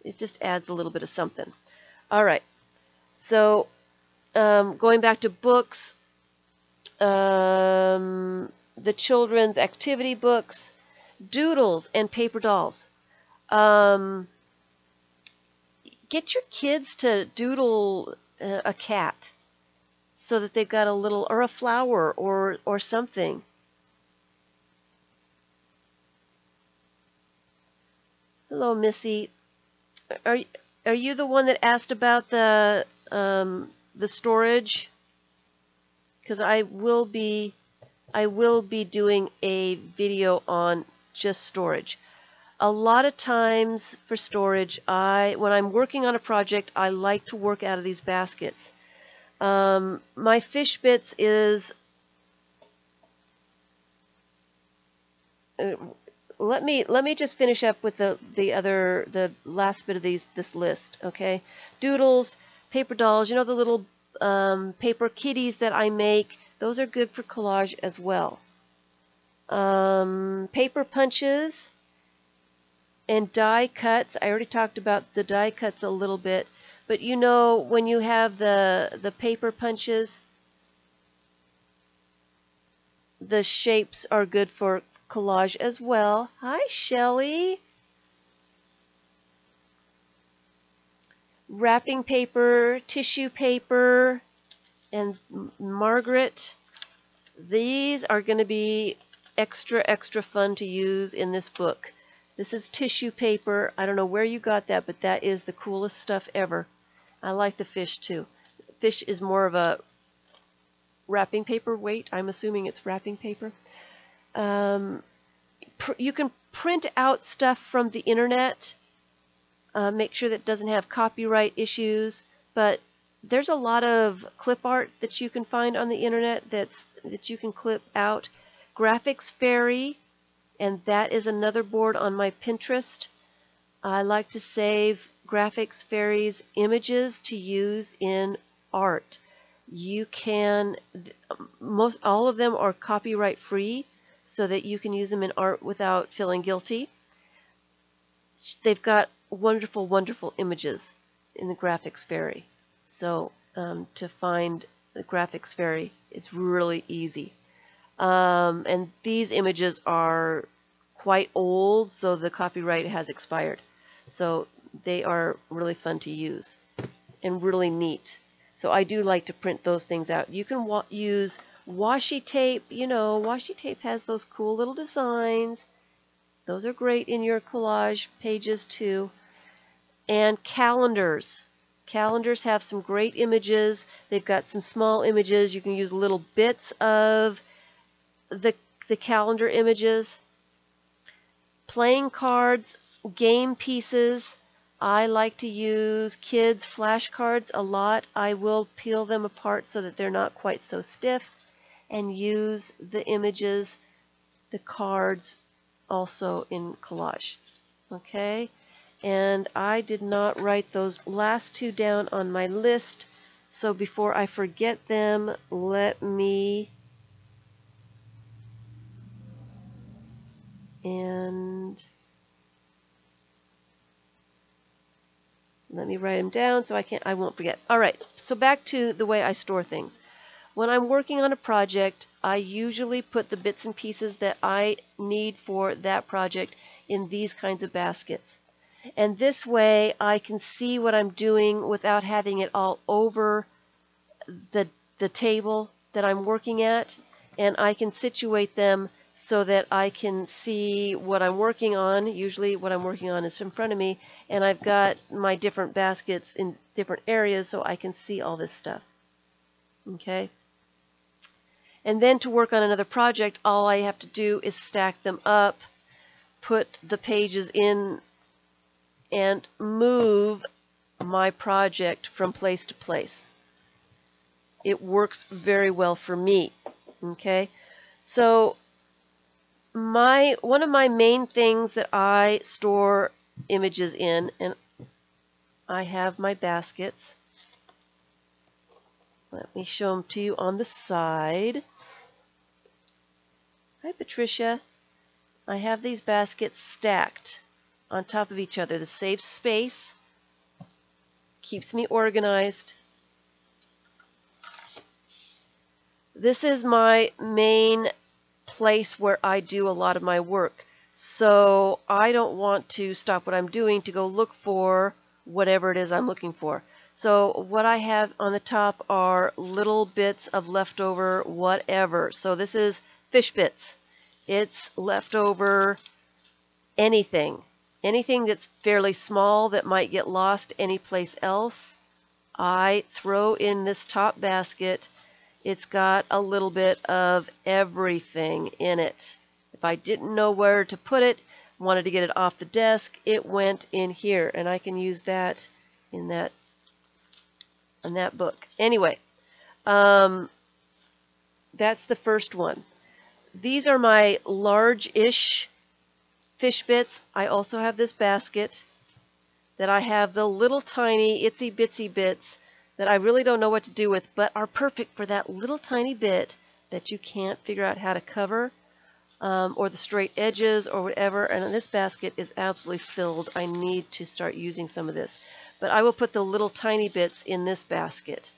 It just adds a little bit of something. All right. So going back to books, the children's activity books, doodles, and paper dolls. Get your kids to doodle a cat so that they've got a little, or a flower, or something. Hello, Missy. Are you the one that asked about the storage? Because I will be doing a video on just storage. A lot of times for storage, when I'm working on a project, I like to work out of these baskets. My fish bits is, let me just finish up with the last bit of this list, okay? Doodles, paper dolls, the little paper kitties that I make, those are good for collage as well. Paper punches and die cuts. I already talked about the die cuts a little bit, but when you have the paper punches, the shapes are good for collage as well. Hi, Shelley. Wrapping paper, tissue paper, and Margaret. These are going to be extra fun to use in this book. This is tissue paper. I don't know where you got that, but that is the coolest stuff ever. I like the fish too. Fish is more of a wrapping paper weight. I'm assuming it's wrapping paper. You can print out stuff from the internet. Make sure that it doesn't have copyright issues. But there's a lot of clip art that you can find on the internet that you can clip out. Graphics Fairy. And that is another board on my Pinterest. I like to save Graphics Fairy's images to use in art. You can, most all of them are copyright free, so that you can use them in art without feeling guilty. They've got wonderful, wonderful images in the graphics fairy. So to find the graphics fairy, it's really easy. And these images are quite old, so the copyright has expired. So they are really fun to use and really neat. So I do like to print those things out. You can use washi tape. You know, washi tape has those cool little designs. Those are great in your collage pages too. And calendars. Calendars have some great images. They've got some small images. You can use little bits of the calendar images. Playing cards, game pieces. I like to use kids' flashcards a lot. I will peel them apart so that they're not quite so stiff, and use the images, the cards, also in collage. Okay? And I did not write those last two down on my list, so before I forget them, let me write them down so I won't forget. All right, so back to the way I store things. When I'm working on a project, I usually put the bits and pieces that I need for that project in these kinds of baskets. And this way I can see what I'm doing without having it all over the table that I'm working at, and I can situate them so that I can see what I'm working on. Usually what I'm working on is in front of me, and I've got my different baskets in different areas so I can see all this stuff. Okay? And then to work on another project, all I have to do is stack them up, put the pages in, and move my project from place to place. It works very well for me. Okay? So one of my main things that I store images in, and I have my baskets. Let me show them to you on the side. Hi, Patricia. I have these baskets stacked on top of each other. This saves space, keeps me organized. This is my main place where I do a lot of my work. So I don't want to stop what I'm doing to go look for whatever it is I'm looking for. So what I have on the top are little bits of leftover whatever. So this is fish bits. It's leftover anything. Anything that's fairly small that might get lost anyplace else, I throw in this top basket. It's got a little bit of everything in it. If I didn't know where to put it, wanted to get it off the desk, it went in here, and I can use that in that book. Anyway, that's the first one. These are my large-ish fish bits. I also have this basket that I have the little tiny itsy bitsy bits that I really don't know what to do with, but are perfect for that little tiny bit that you can't figure out how to cover, or the straight edges or whatever. And this basket is absolutely filled. I need to start using some of this. But I will put the little tiny bits in this basket.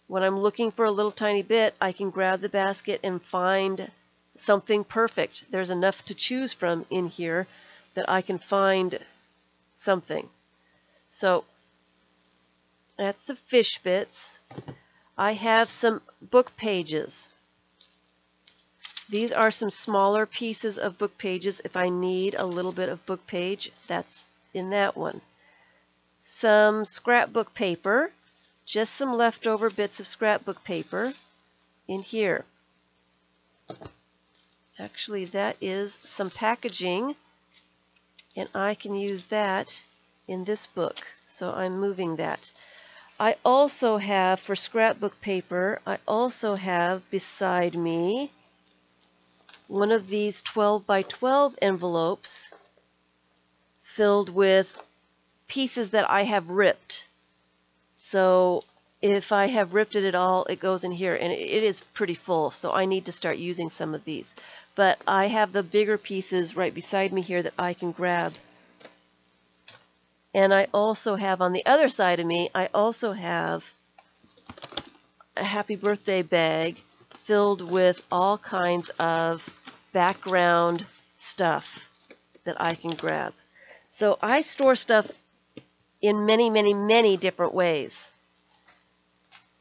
When I'm looking for a little tiny bit, I can grab the basket and find something perfect. There's enough to choose from in here that I can find something. So that's the fish bits. I have some book pages. These are some smaller pieces of book pages. If I need a little bit of book page, that's in that one. Some scrapbook paper, just some leftover bits of scrapbook paper in here. Actually, that is some packaging, and I can use that in this book. So I'm moving that. I also have, for scrapbook paper, I also have beside me one of these 12 by 12 envelopes filled with pieces that I have ripped. So if I have ripped it at all, it goes in here, and it is pretty full, so I need to start using some of these. But I have the bigger pieces right beside me here that I can grab. And I also have, on the other side of me, I also have a happy birthday bag filled with all kinds of background stuff that I can grab. So I store stuff in many, many, many different ways.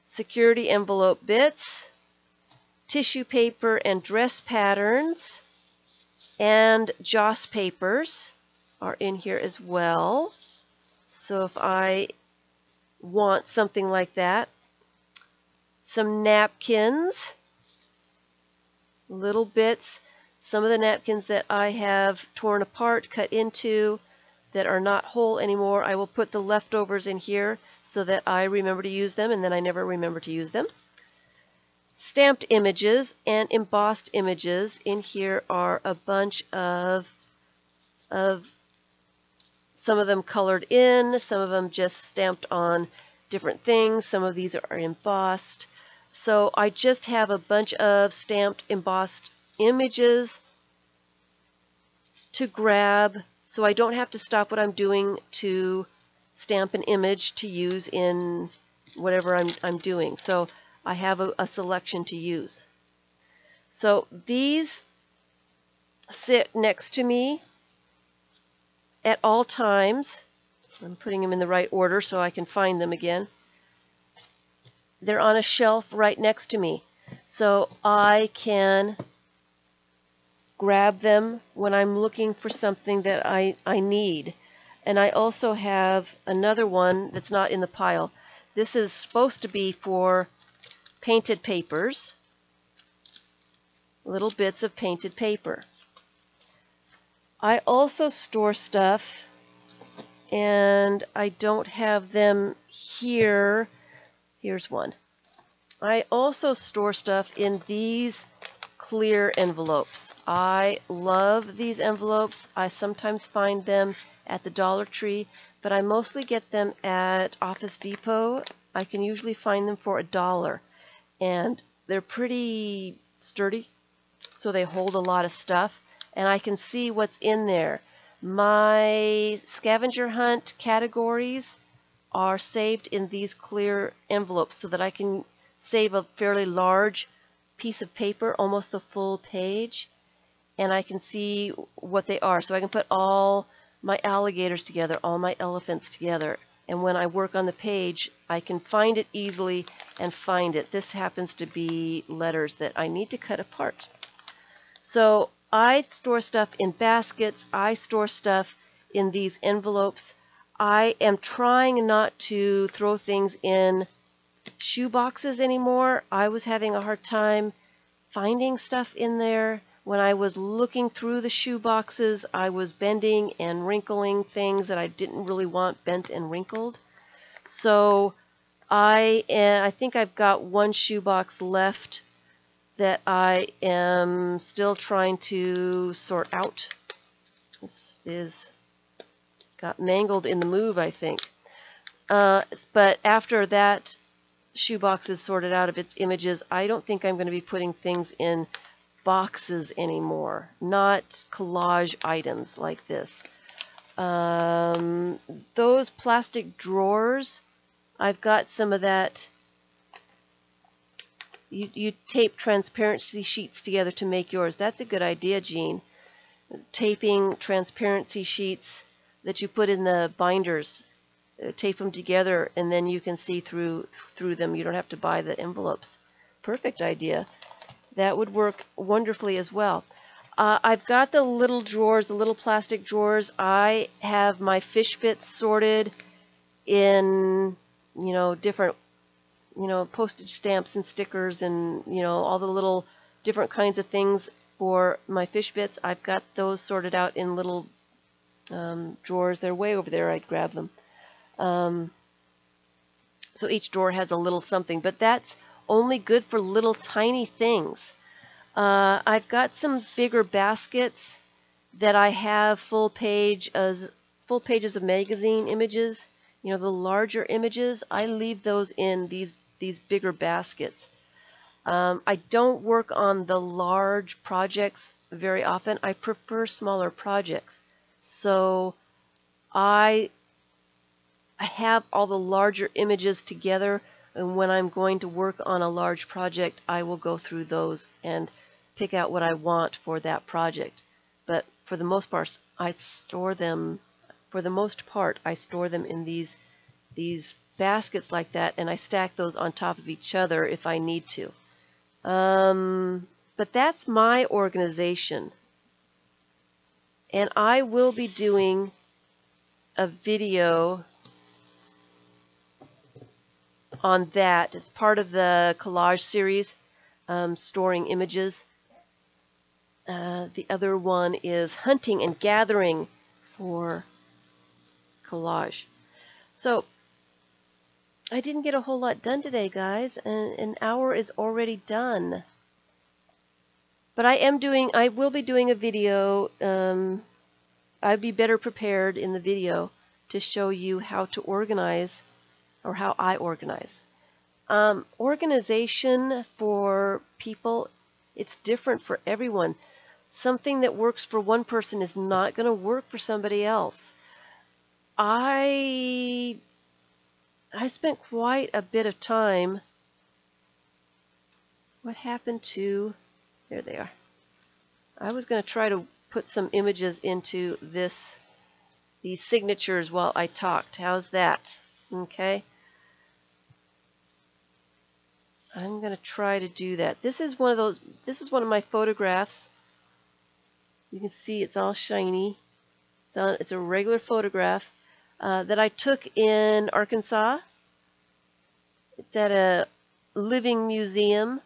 Security envelope bits, tissue paper and dress patterns, and joss papers are in here as well. So if I want something like that, some napkins, little bits, some of the napkins that I have torn apart, cut into, that are not whole anymore, I will put the leftovers in here so that I remember to use them, and then I never remember to use them. Stamped images and embossed images. In here are a bunch of some of them colored in, some of them just stamped on different things. Some of these are embossed. So I just have a bunch of stamped, embossed images to grab, so I don't have to stop what I'm doing to stamp an image to use in whatever I'm doing. So I have a selection to use. So these sit next to me at all times. I'm putting them in the right order so I can find them again. They're on a shelf right next to me, so I can grab them when I'm looking for something that I need. And I also have another one that's not in the pile. This is supposed to be for painted papers, little bits of painted paper. I also store stuff, and I don't have them here. Here's one. I also store stuff in these clear envelopes. I love these envelopes. I sometimes find them at the Dollar Tree, but I mostly get them at Office Depot. I can usually find them for $1, and they're pretty sturdy, so they hold a lot of stuff, and I can see what's in there. My scavenger hunt categories are saved in these clear envelopes so that I can save a fairly large piece of paper, almost the full page, and I can see what they are. So I can put all my alligators together, all my elephants together, and when I work on the page, I can find it easily and find it. This happens to be letters that I need to cut apart. So I store stuff in baskets. I store stuff in these envelopes. I am trying not to throw things in shoe boxes anymore. I was having a hard time finding stuff in there. When I was looking through the shoe boxes, I was bending and wrinkling things that I didn't really want bent and wrinkled. So I think I've got one shoe box left that I am still trying to sort out. This is got mangled in the move, I think. But after that shoebox is sorted out of its images, I don't think I'm going to be putting things in boxes anymore, not collage items like this. Those plastic drawers, I've got some of that. You tape transparency sheets together to make yours. That's a good idea, Jean. Taping transparency sheets that you put in the binders, tape them together, and then you can see through them. You don't have to buy the envelopes. Perfect idea. That would work wonderfully as well. I've got the little drawers, the little plastic drawers. I have my fish bits sorted in, different, postage stamps and stickers and, all the little different kinds of things for my fish bits. I've got those sorted out in little drawers. They're way over there. I'd grab them. So each drawer has a little something, but that's only good for little tiny things. I've got some bigger baskets that I have full pages of magazine images You know, the larger images, I leave those in these bigger baskets. I don't work on the large projects very often. I prefer smaller projects. So I have all the larger images together, and when I'm going to work on a large project, I will go through those and pick out what I want for that project. But for the most part, I store them in these baskets like that, and I stack those on top of each other if I need to. But that's my organization. And I will be doing a video on that. It's part of the collage series, storing images. The other one is hunting and gathering for collage. So I didn't get a whole lot done today, guys, and an hour is already done. But I will be doing a video. I'd be better prepared in the video to show you how to organize, or how I organize. Organization for people, it's different for everyone. Something that works for one person is not going to work for somebody else. I spent quite a bit of time. What happened to... There they are. I was going to try to put some images into these signatures while I talked. How's that? Okay. I'm going to try to do that. This is one of my photographs. You can see it's all shiny. It's a regular photograph that I took in Arkansas. It's at a living museum.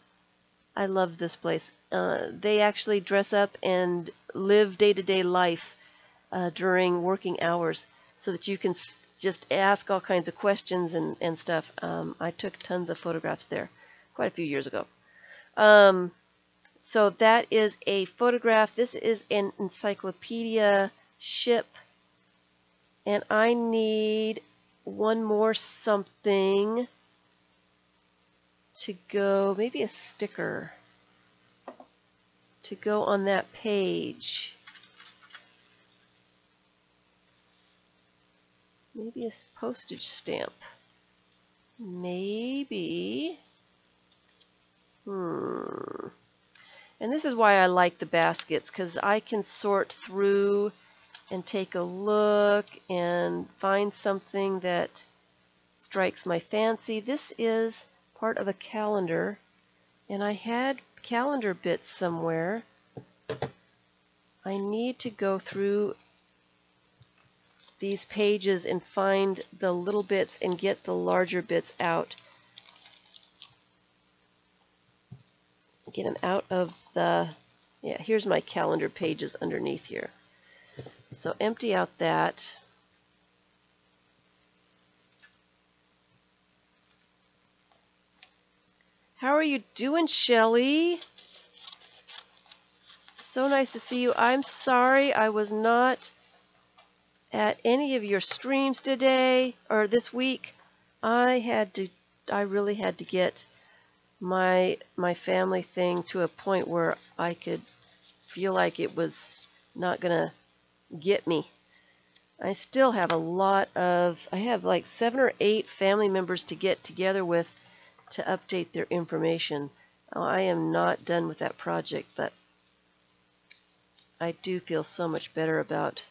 I love this place. They actually dress up and live day-to-day life during working hours, so that you can just ask all kinds of questions and stuff. I took tons of photographs there quite a few years ago. So that is a photograph. This is an encyclopedia ship, and I need one more something to go, maybe a sticker to go on that page. Maybe a postage stamp. Maybe. And this is why I like the baskets, because I can sort through and take a look and find something that strikes my fancy. This is part of a calendar, and I had calendar bits somewhere. I need to go through these pages and find the little bits and get the larger bits out. Get them out of the... Yeah, here's my calendar pages underneath here. So empty out that. How are you doing, Shelley? So nice to see you. I'm sorry I was not at any of your streams today or this week. I really had to get my family thing to a point where I could feel like it was not gonna get me. I still have I have like 7 or 8 family members to get together with to update their information. I am not done with that project, but I do feel so much better about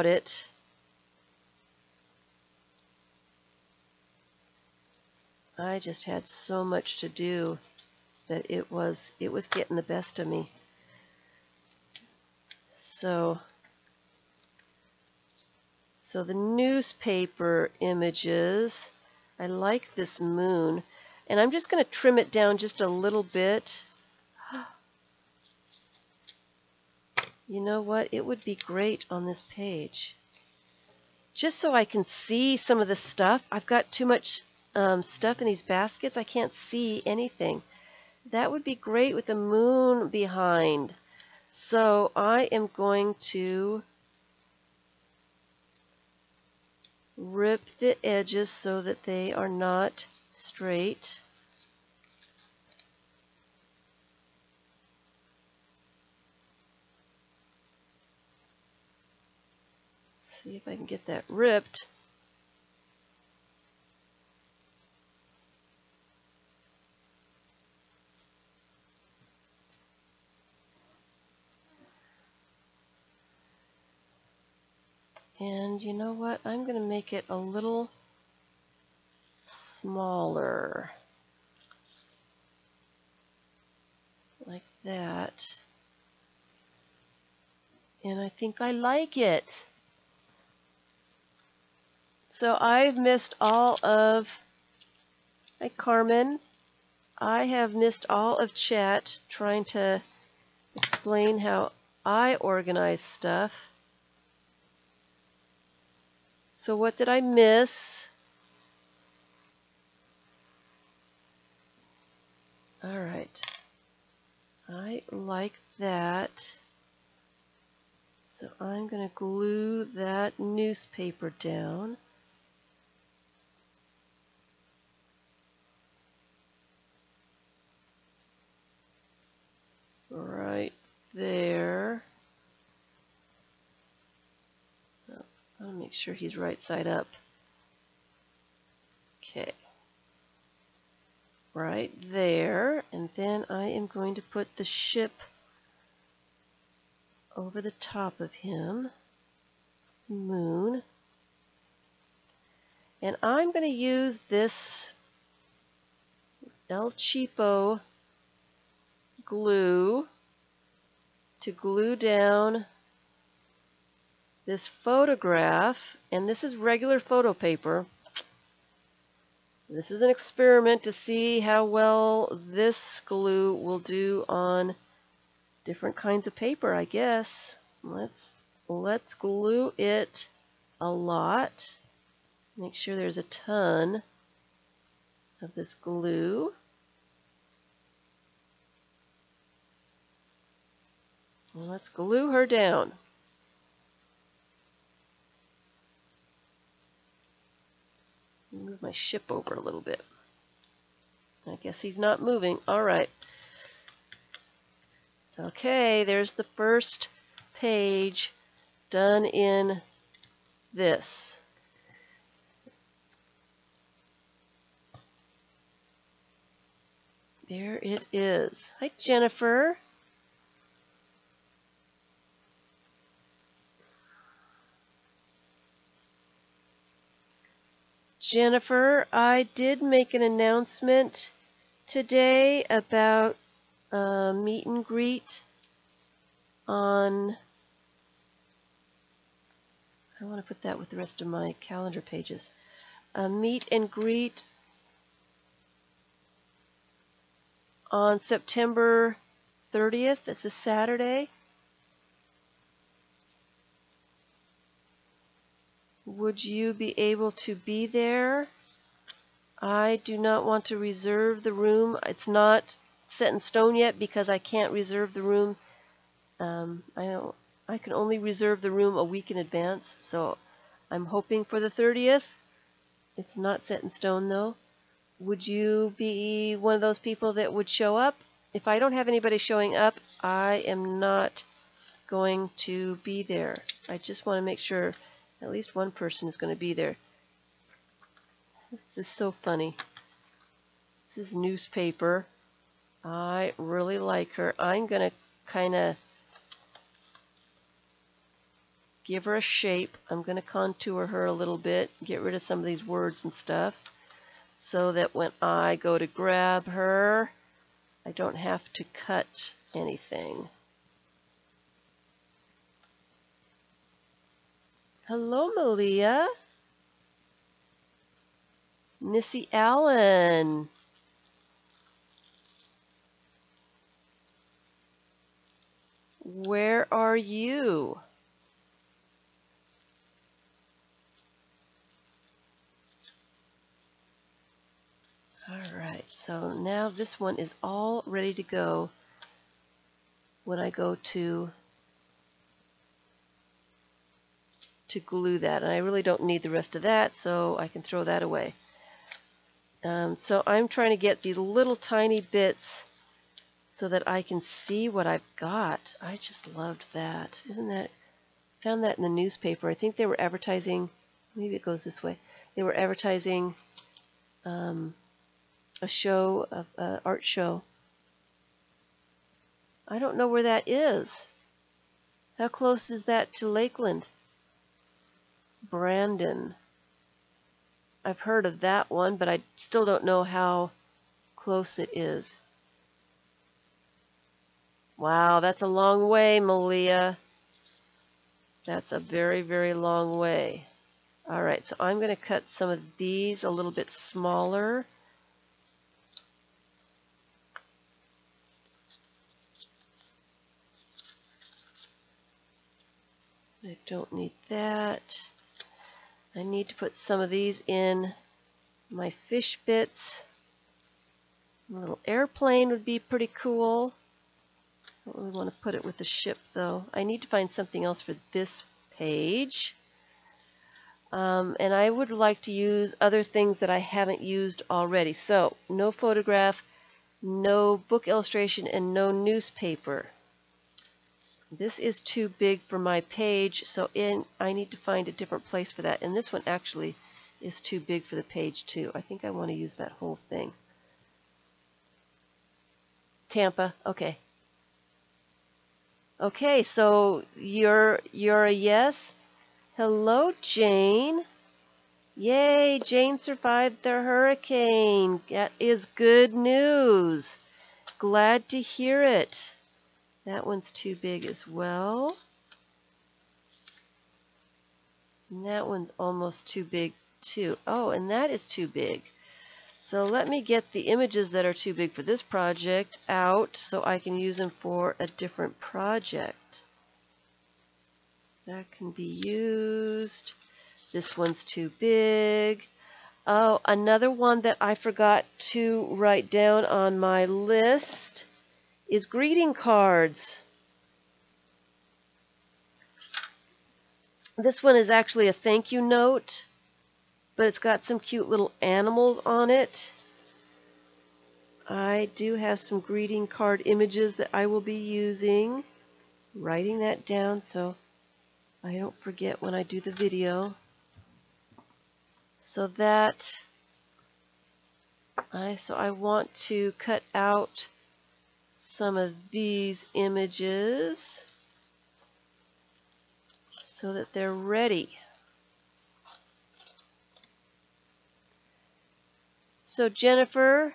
it. I just had so much to do that it was getting the best of me. So the newspaper images, I like this moon, and I'm just going to trim it down just a little bit. You know what? It would be great on this page. Just so I can see some of the stuff. I've got too much stuff in these baskets. I can't see anything. That would be great with the moon behind. So I am going to rip the edges so that they are not straight. See if I can get that ripped. And you know what? I'm going to make it a little smaller. Like that. And I think I like it. So I've missed all of, hi Carmen, I have missed all of chat trying to explain how I organize stuff. So what did I miss? All right. I like that. So I'm going to glue that newspaper down. Right there. Oh, I'll make sure he's right side up. Okay. Right there. And then I am going to put the ship over the top of him. Moon. And I'm going to use this El Cheapo glue to glue down this photograph, and this is regular photo paper. This is an experiment to see how well this glue will do on different kinds of paper, I guess. Let's glue it a lot. Make sure there's a ton of this glue. And let's glue her down. Move my ship over a little bit. I guess he's not moving. All right. Okay, there's the first page done in this. There it is. Hi, Jennifer. Jennifer, I did make an announcement today about a meet and greet on, I want to put that with the rest of my calendar pages, a meet and greet on September 30th. This is Saturday. Would you be able to be there? I do not want to reserve the room. It's not set in stone yet because I can't reserve the room. I can only reserve the room a week in advance, so I'm hoping for the 30th. It's not set in stone though. Would you be one of those people that would show up? If I don't have anybody showing up, I am not going to be there. I just want to make sure at least one person is going to be there. This is so funny. This is newspaper. I really like her. I'm going to kind of give her a shape. I'm going to contour her a little bit, get rid of some of these words and stuff, so that when I go to grab her, I don't have to cut anything. Hello, Malia. Missy Allen. Where are you? Alright, so now this one is all ready to go when I go to to glue that, and I really don't need the rest of that, so I can throw that away. So I'm trying to get these little tiny bits so that I can see what I've got. I just loved that. Isn't that? Found that in the newspaper. I think they were advertising. Maybe it goes this way. They were advertising a show, an art show. I don't know where that is. How close is that to Lakeland? Brandon. I've heard of that one, but I still don't know how close it is. Wow, that's a long way, Malia. That's a very, very long way. All right, so I'm going to cut some of these a little bit smaller. I don't need that. I need to put some of these in my fish bits. A little airplane would be pretty cool. I don't really want to put it with the ship, though. I need to find something else for this page. And I would like to use other things that I haven't used already. So, no photograph, no book illustration, and no newspaper. This is too big for my page, so I need to find a different place for that. And this one actually is too big for the page, too. I think I want to use that whole thing. Tampa, okay. Okay, so you're a yes. Hello, Jane. Yay, Jane survived the hurricane. That is good news. Glad to hear it. That one's too big as well. And that one's almost too big too. Oh, and that is too big. So let me get the images that are too big for this project out so I can use them for a different project. That can be used. This one's too big. Oh, another one that I forgot to write down on my list is greeting cards. This one is actually a thank you note, but it's got some cute little animals on it. I do have some greeting card images that I will be using. Writing that down so I don't forget when I do the video. So I want to cut out some of these images so that they're ready. So Jennifer,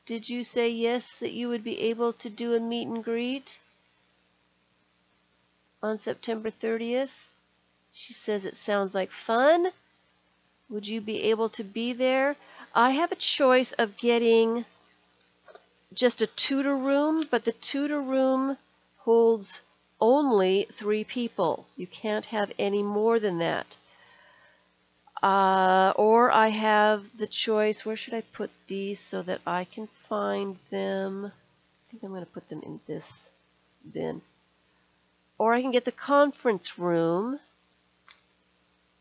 did you say yes that you would be able to do a meet and greet on September 30th? She says it sounds like fun. Would you be able to be there? I have a choice of getting just a tutor room, but the tutor room holds only 3 people. You can't have any more than that. Or I have the choice, where should I put these so that I can find them? I think I'm going to put them in this bin. Or I can get the conference room.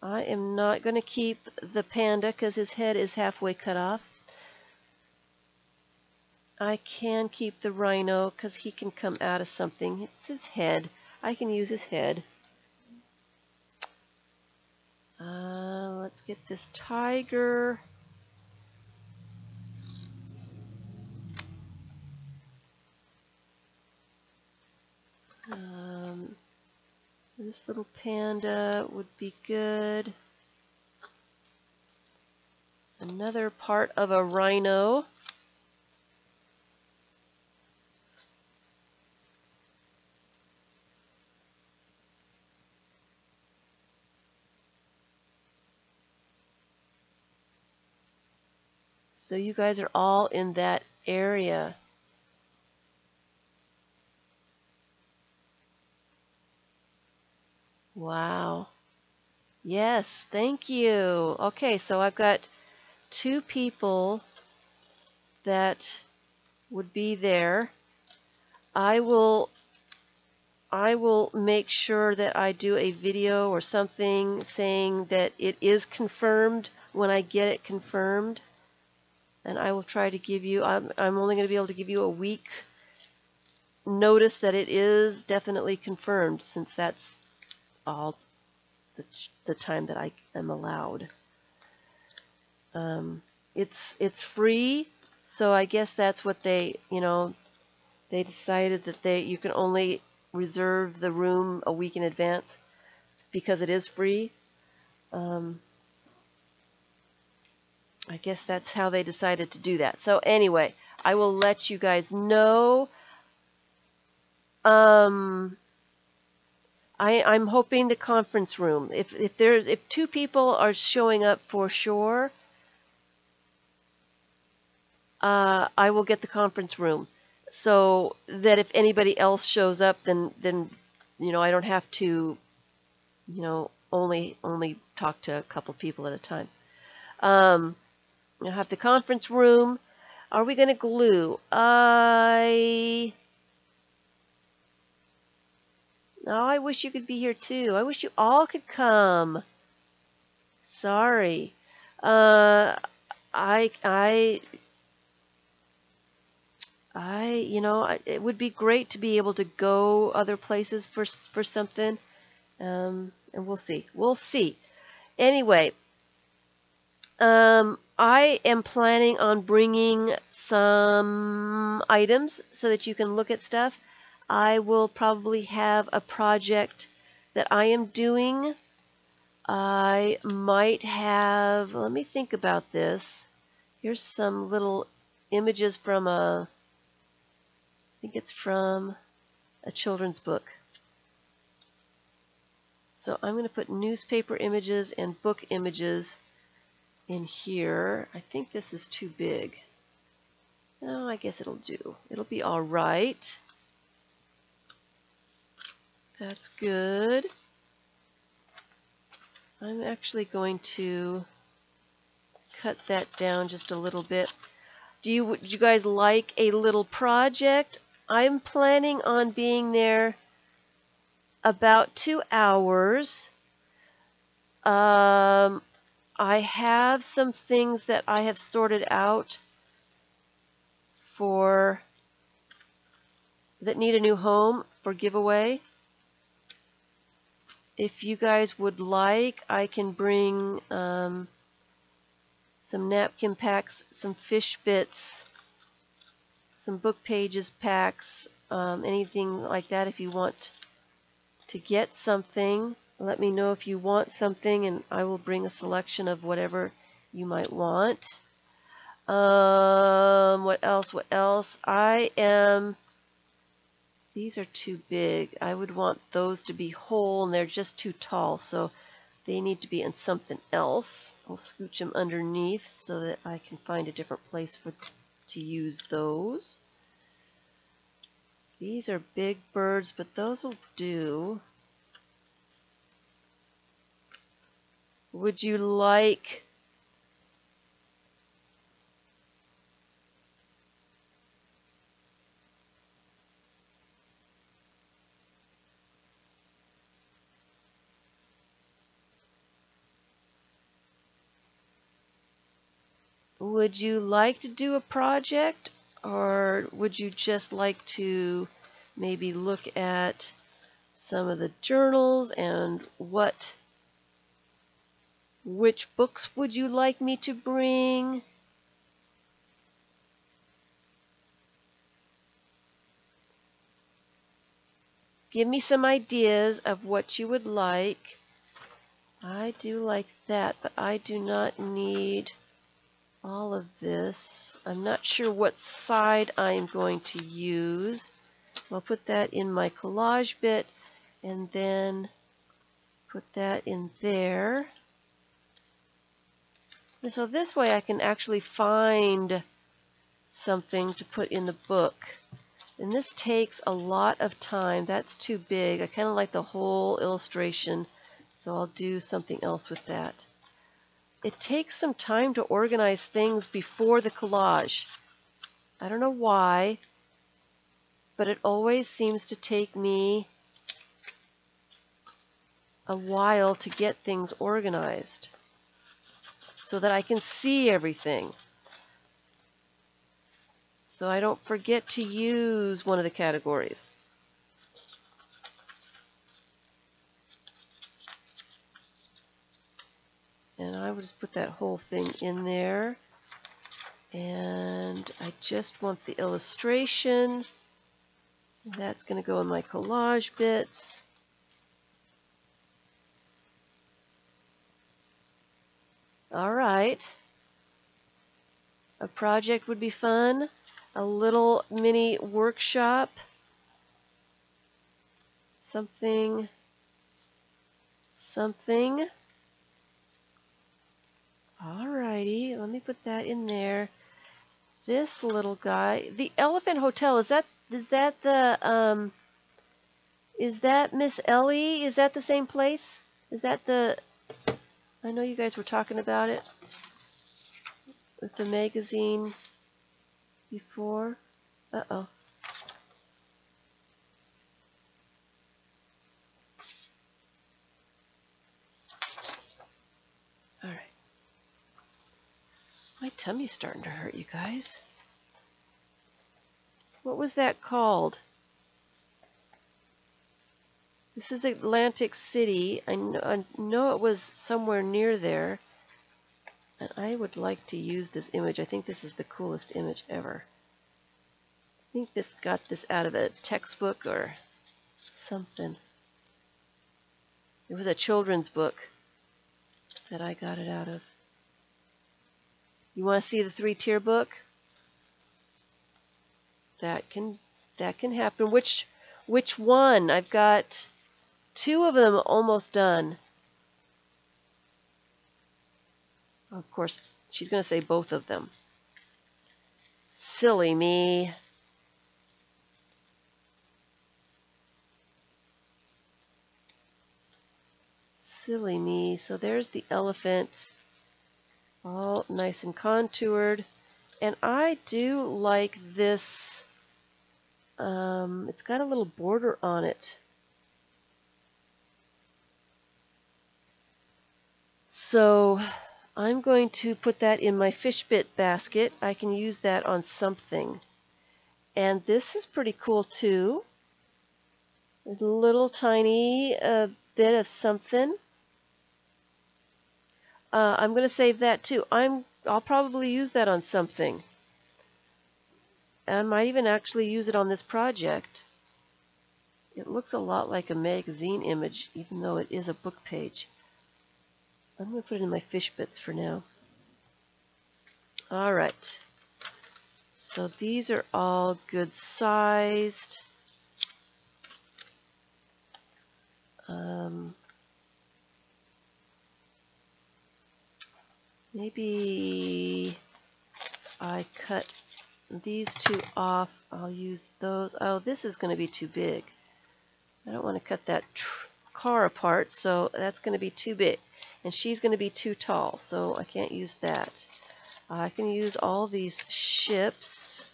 I am not going to keep the panda because his head is halfway cut off. I can keep the rhino because he can come out of something. It's his head. I can use his head. Let's get this tiger. This little panda would be good. Another part of a rhino. So you guys are all in that area. Wow. Yes, thank you. Okay, so I've got 2 people that would be there. I will make sure that I do a video or something saying that it is confirmed when I get it confirmed. And I will try to give you, I'm only going to be able to give you a week notice that it is definitely confirmed, since that's all the time that I am allowed. It's free, so I guess that's what they decided, that you can only reserve the room a week in advance because it is free. I guess that's how they decided to do that. So anyway, I will let you guys know. I'm hoping the conference room. If 2 people are showing up for sure, I will get the conference room, so that if anybody else shows up, then I don't have to only talk to a couple people at a time. I'll have the conference room. Are we going to glue? I wish you could be here too. I wish you all could come. Sorry. It would be great to be able to go other places for something. And we'll see. We'll see. Anyway, I am planning on bringing some items so that you can look at stuff. I will probably have a project that I am doing. I might have, let me think about this. Here's some little images from I think it's from a children's book. So I'm going to put newspaper images and book images in here. I think this is too big. No, I guess it'll do. It'll be all right. That's good. I'm actually going to cut that down just a little bit. Would you guys like a little project? I'm planning on being there about 2 hours. I have some things that I have sorted out that need a new home for giveaway. If you guys would like, I can bring some napkin packs, some fish bits, some book pages packs, anything like that. If you want to get something, let me know if you want something, and I will bring a selection of whatever you might want. What else? These are too big. I would want those to be whole, and they're just too tall, so they need to be in something else. I'll scooch them underneath so that I can find a different place to use those. These are big birds, but those will do. Would you like to do a project, or would you just like to maybe look at some of the journals and which books would you like me to bring? Give me some ideas of what you would like. I do like that, but I do not need all of this. I'm not sure what side I'm going to use. So I'll put that in my collage bit and then put that in there. And so this way I can actually find something to put in the book. And this takes a lot of time. That's too big. I kind of like the whole illustration, so I'll do something else with that. It takes some time to organize things before the collage. I don't know why, but it always seems to take me a while to get things organized so that I can see everything. So I don't forget to use one of the categories. And I will just put that whole thing in there. And I just want the illustration. That's going to go in my collage bits. All right. A project would be fun. A little mini workshop. Something. Alrighty, let me put that in there. This little guy, the Elephant Hotel, is that the is that Miss Ellie? Is that the same place? Is that the, I know you guys were talking about it with the magazine before. Uh-oh. All right. My tummy's starting to hurt, you guys. What was that called? This is Atlantic City. I know it was somewhere near there. And I would like to use this image. I think this is the coolest image ever. I think this got this out of a textbook or something. It was a children's book that I got it out of. You want to see the 3-tier book? That can happen. Which one? I've got 2 of them almost done. Of course, she's going to say both of them. Silly me. Silly me. So there's the elephant. All nice and contoured. And I do like this. It's got a little border on it. So I'm going to put that in my fish bit basket. I can use that on something. And this is pretty cool too. A little tiny bit of something. I'm going to save that too. I'll probably use that on something. I might even actually use it on this project. It looks a lot like a magazine image, even though it is a book page. I'm going to put it in my fish bits for now. All right. So these are all good sized. Maybe I cut these 2 off. I'll use those. Oh, this is going to be too big. I don't want to cut that car apart, so that's going to be too big. And she's going to be too tall, so I can't use that. I can use all these ships.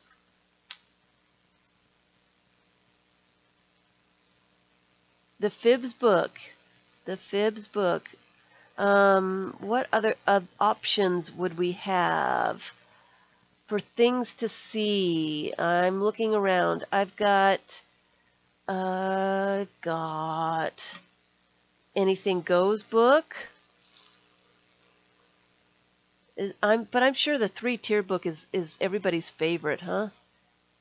The FIBS book. The FIBS book. What other options would we have for things to see? I'm looking around. I've got Anything Goes book. But I'm sure the 3-tier book is everybody's favorite, huh?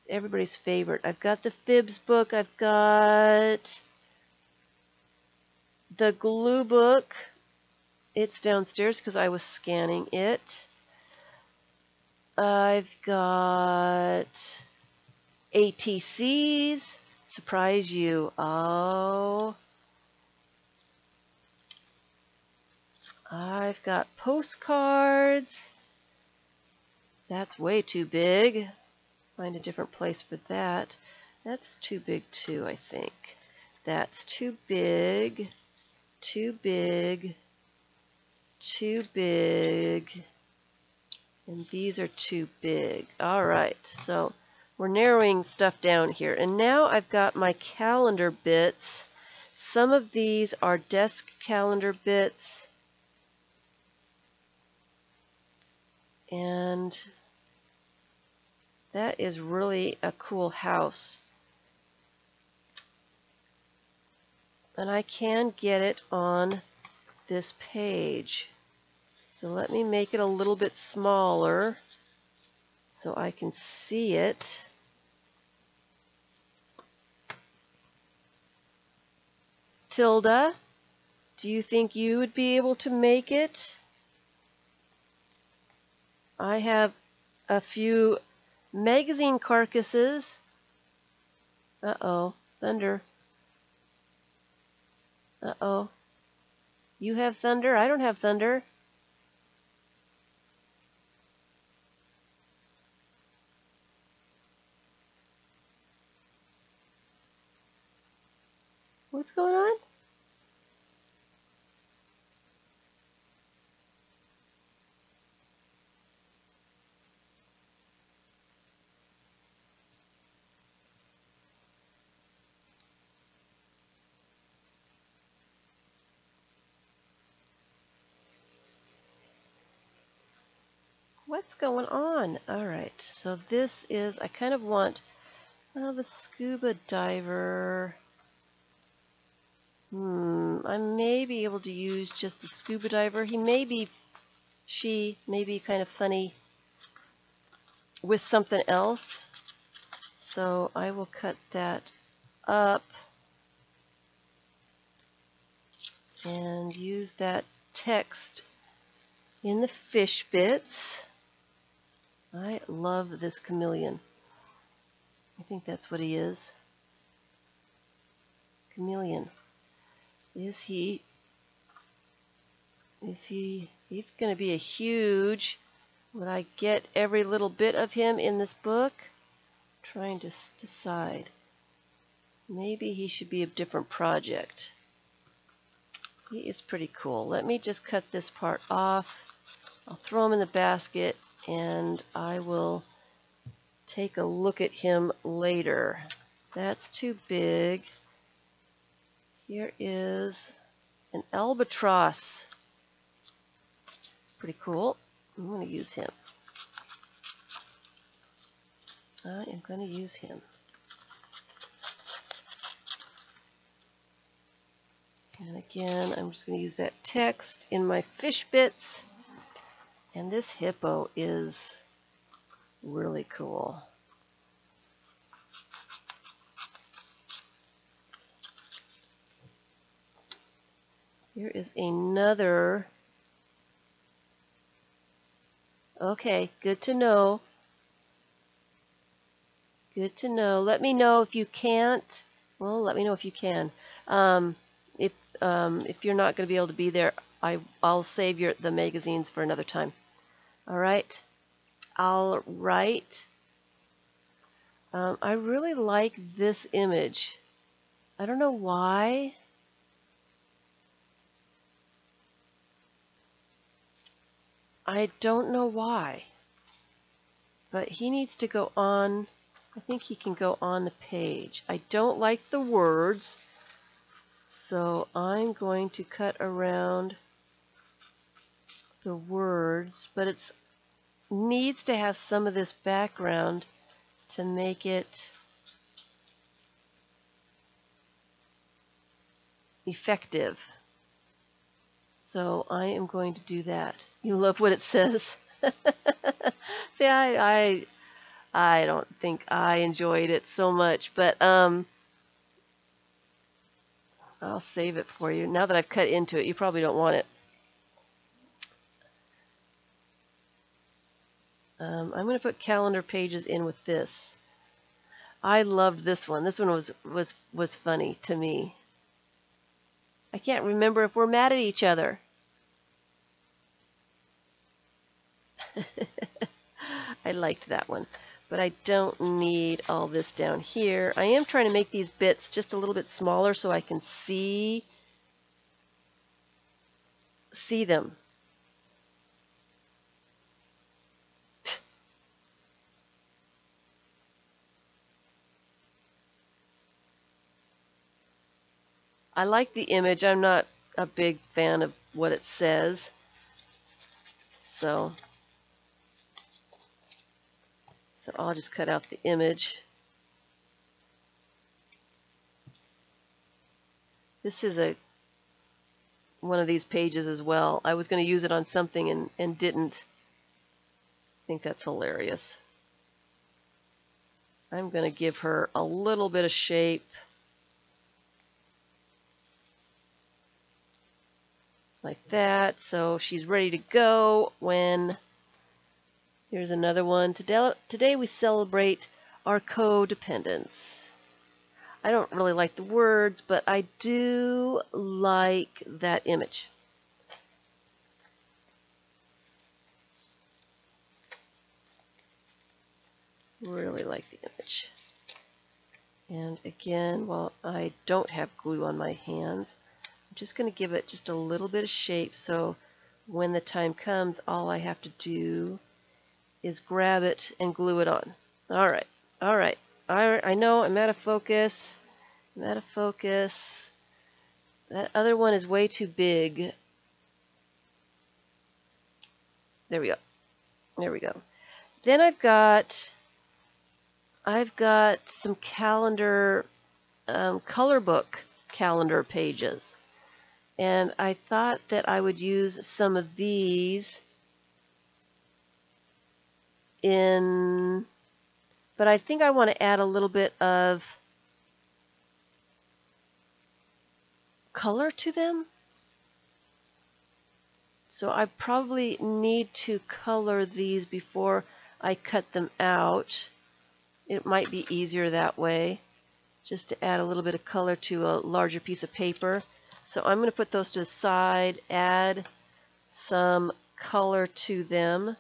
Everybody's favorite. I've got the FIBS book. I've got the glue book. It's downstairs because I was scanning it. I've got ATCs. Surprise you. Oh. I've got postcards. That's way too big. Find a different place for that. That's too big too, I think. That's too big. Too big. Too big. And these are too big. All right, so we're narrowing stuff down here. And now I've got my calendar bits. Some of these are desk calendar bits. And that is really a cool house. And I can get it on this page. So let me make it a little bit smaller so I can see it. Tilda, do you think you would be able to make it? I have a few magazine carcasses. Uh-oh, thunder. Uh-oh. You have thunder? I don't have thunder. What's going on? What's going on? All right, so this is, I kind of want the scuba diver. I may be able to use just the scuba diver. She may be kind of funny with something else. So I will cut that up and use that text in the fish bits. I love this chameleon. I think that's what he is. Chameleon. He's going to be a huge, would I get every little bit of him in this book? Trying to decide. Maybe he should be a different project. He is pretty cool. Let me just cut this part off. I'll throw him in the basket and I will take a look at him later. That's too big. Here is an albatross. It's pretty cool. I'm going to use him. I am going to use him. And again, I'm just going to use that text in my fish bits. And this hippo is really cool. Here is another. Okay, good to know. Good to know. Let me know if you can't. Well, let me know if you can. If you're not going to be able to be there, I'll save the magazines for another time. All right. All right. I really like this image. I don't know why. I don't know why. But he needs to go on. I think he can go on the page. I don't like the words. So I'm going to cut around the words, but it needs to have some of this background to make it effective. So I am going to do that. You love what it says. See, I don't think I enjoyed it so much, but I'll save it for you. Now that I've cut into it, you probably don't want it. I'm going to put calendar pages in with this. I loved this one. This one was funny to me. I can't remember if we're mad at each other. I liked that one. But I don't need all this down here. I am trying to make these bits just a little bit smaller so I can see them. I like the image. I'm not a big fan of what it says. So I'll just cut out the image. This is one of these pages as well. I was going to use it on something and didn't. I think that's hilarious. I'm going to give her a little bit of shape. Like that. So she's ready to go when... Here's another one. Today we celebrate our codependence. I don't really like the words, but I do like that image. Really like the image. And again, while I don't have glue on my hands, I'm just going to give it just a little bit of shape so when the time comes, all I have to do is grab it and glue it on. Alright, alright. I know I'm out of focus. I'm out of focus. That other one is way too big. There we go. There we go. Then I've got some calendar, color book calendar pages. And I thought that I would use some of these but I think I want to add a little bit of color to them. So I probably need to color these before I cut them out. It might be easier that way, just to add a little bit of color to a larger piece of paper. So I'm going to put those to the side, add some color to them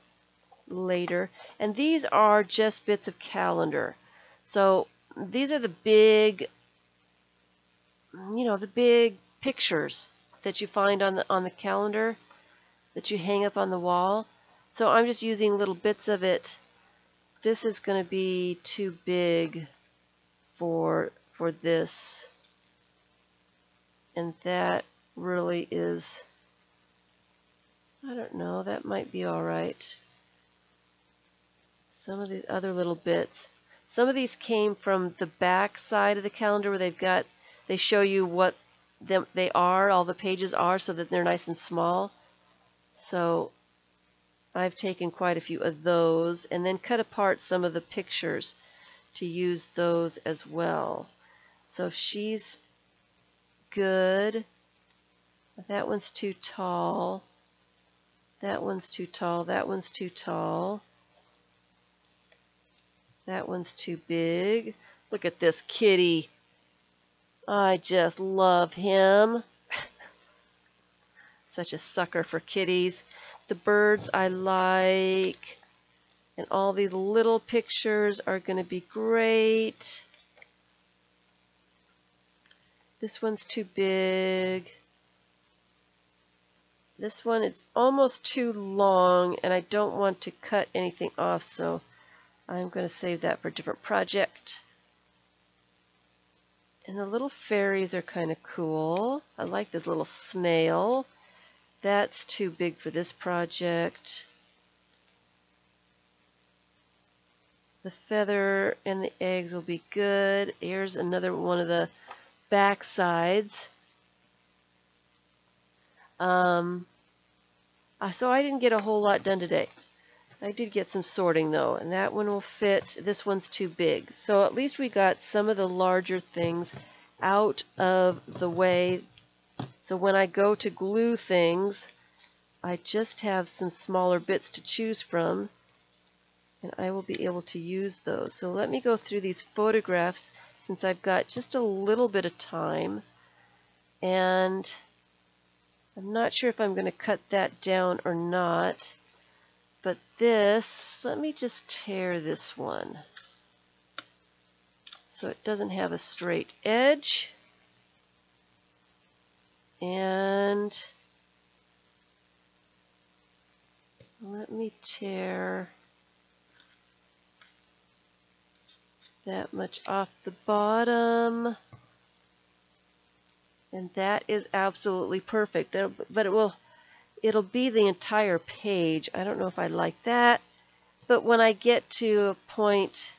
later. And these are just bits of calendar. So these are the big, the big pictures that you find on the calendar that you hang up on the wall. So I'm just using little bits of it. This is going to be too big for this. And that really is, I don't know, that might be all right. Some of these other little bits. Some of these came from the back side of the calendar where they show you what they are, all the pages are, so that they're nice and small. So I've taken quite a few of those and then cut apart some of the pictures to use those as well. So she's good. That one's too tall. That one's too tall. That one's too tall. That one's too big. Look at this kitty. I just love him. Such a sucker for kitties. The birds I like. And all these little pictures are going to be great. This one's too big. This one is almost too long, and I don't want to cut anything off, so I'm going to save that for a different project. And the little fairies are kind of cool. I like this little snail. That's too big for this project. The feather and the eggs will be good. Here's another one of the back sides. So I didn't get a whole lot done today. I did get some sorting though, and that one will fit. This one's too big. So at least we got some of the larger things out of the way. So when I go to glue things, I just have some smaller bits to choose from, and I will be able to use those. So let me go through these photographs since I've got just a little bit of time, and I'm not sure if I'm going to cut that down or not. But this, let me just tear this one so it doesn't have a straight edge. And let me tear that much off the bottom. And that is absolutely perfect. But it'll be the entire page. I don't know if I like that. But when I get to a point,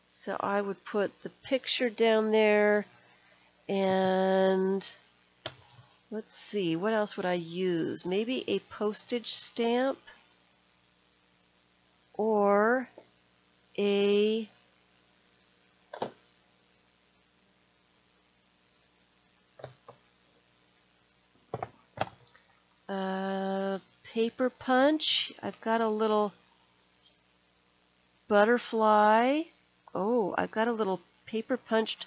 so I would put the picture down there, and let's see, what else would I use? Maybe a postage stamp or a paper punch. I've got a little butterfly. Oh, I've got a little paper punched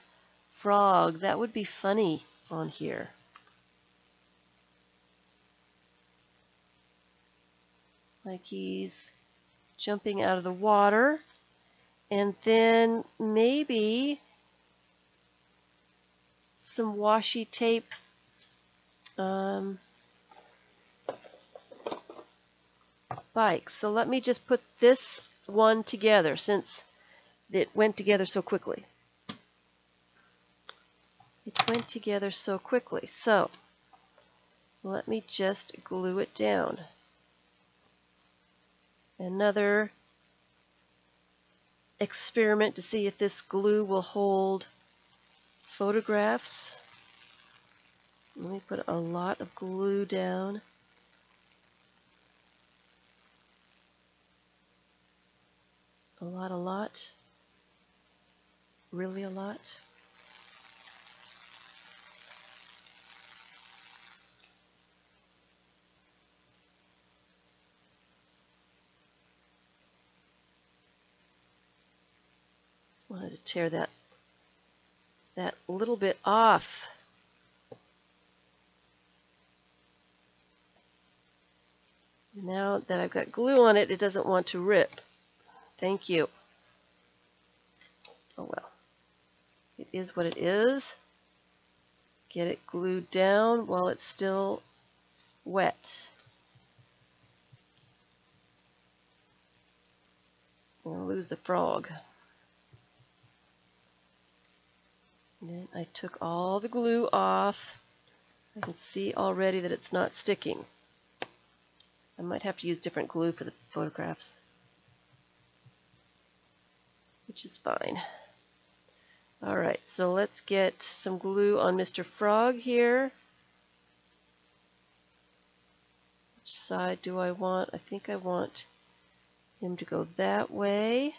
frog. That would be funny on here. Like he's jumping out of the water. And then maybe some washi tape. Bikes. So let me just put this one together since it went together so quickly. It went together so quickly. So let me just glue it down. Another experiment to see if this glue will hold photographs. Let me put a lot of glue down. A lot. Really a lot. Wanted to tear that little bit off. Now that I've got glue on it, it doesn't want to rip. Thank you. Oh well. It is what it is. Get it glued down while it's still wet. I'm going to lose the frog. And then I took all the glue off. I can see already that it's not sticking. I might have to use different glue for the photographs, which is fine. Alright, so let's get some glue on Mr. Frog here. Which side do I want? I think I want him to go that way.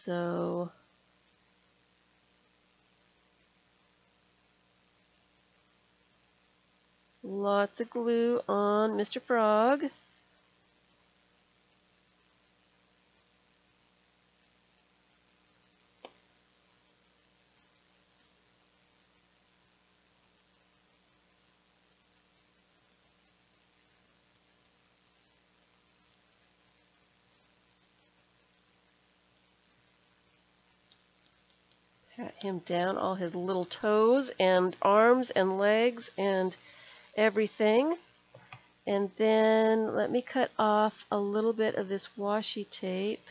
So lots of glue on Mr. Frog. Pat him down, all his little toes and arms and legs and everything. And then let me cut off a little bit of this washi tape.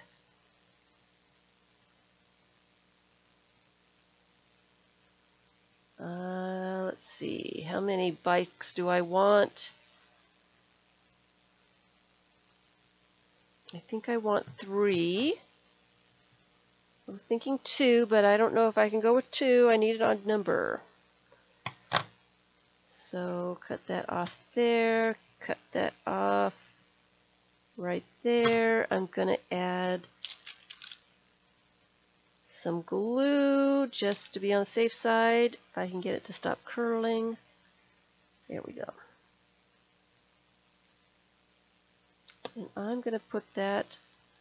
Let's see, how many bikes do I want? I think I want 3. I was thinking 2, but I don't know if I can go with 2. I need an odd number. So cut that off there, cut that off right there. I'm going to add some glue just to be on the safe side, if I can get it to stop curling. There we go. And I'm going to put that,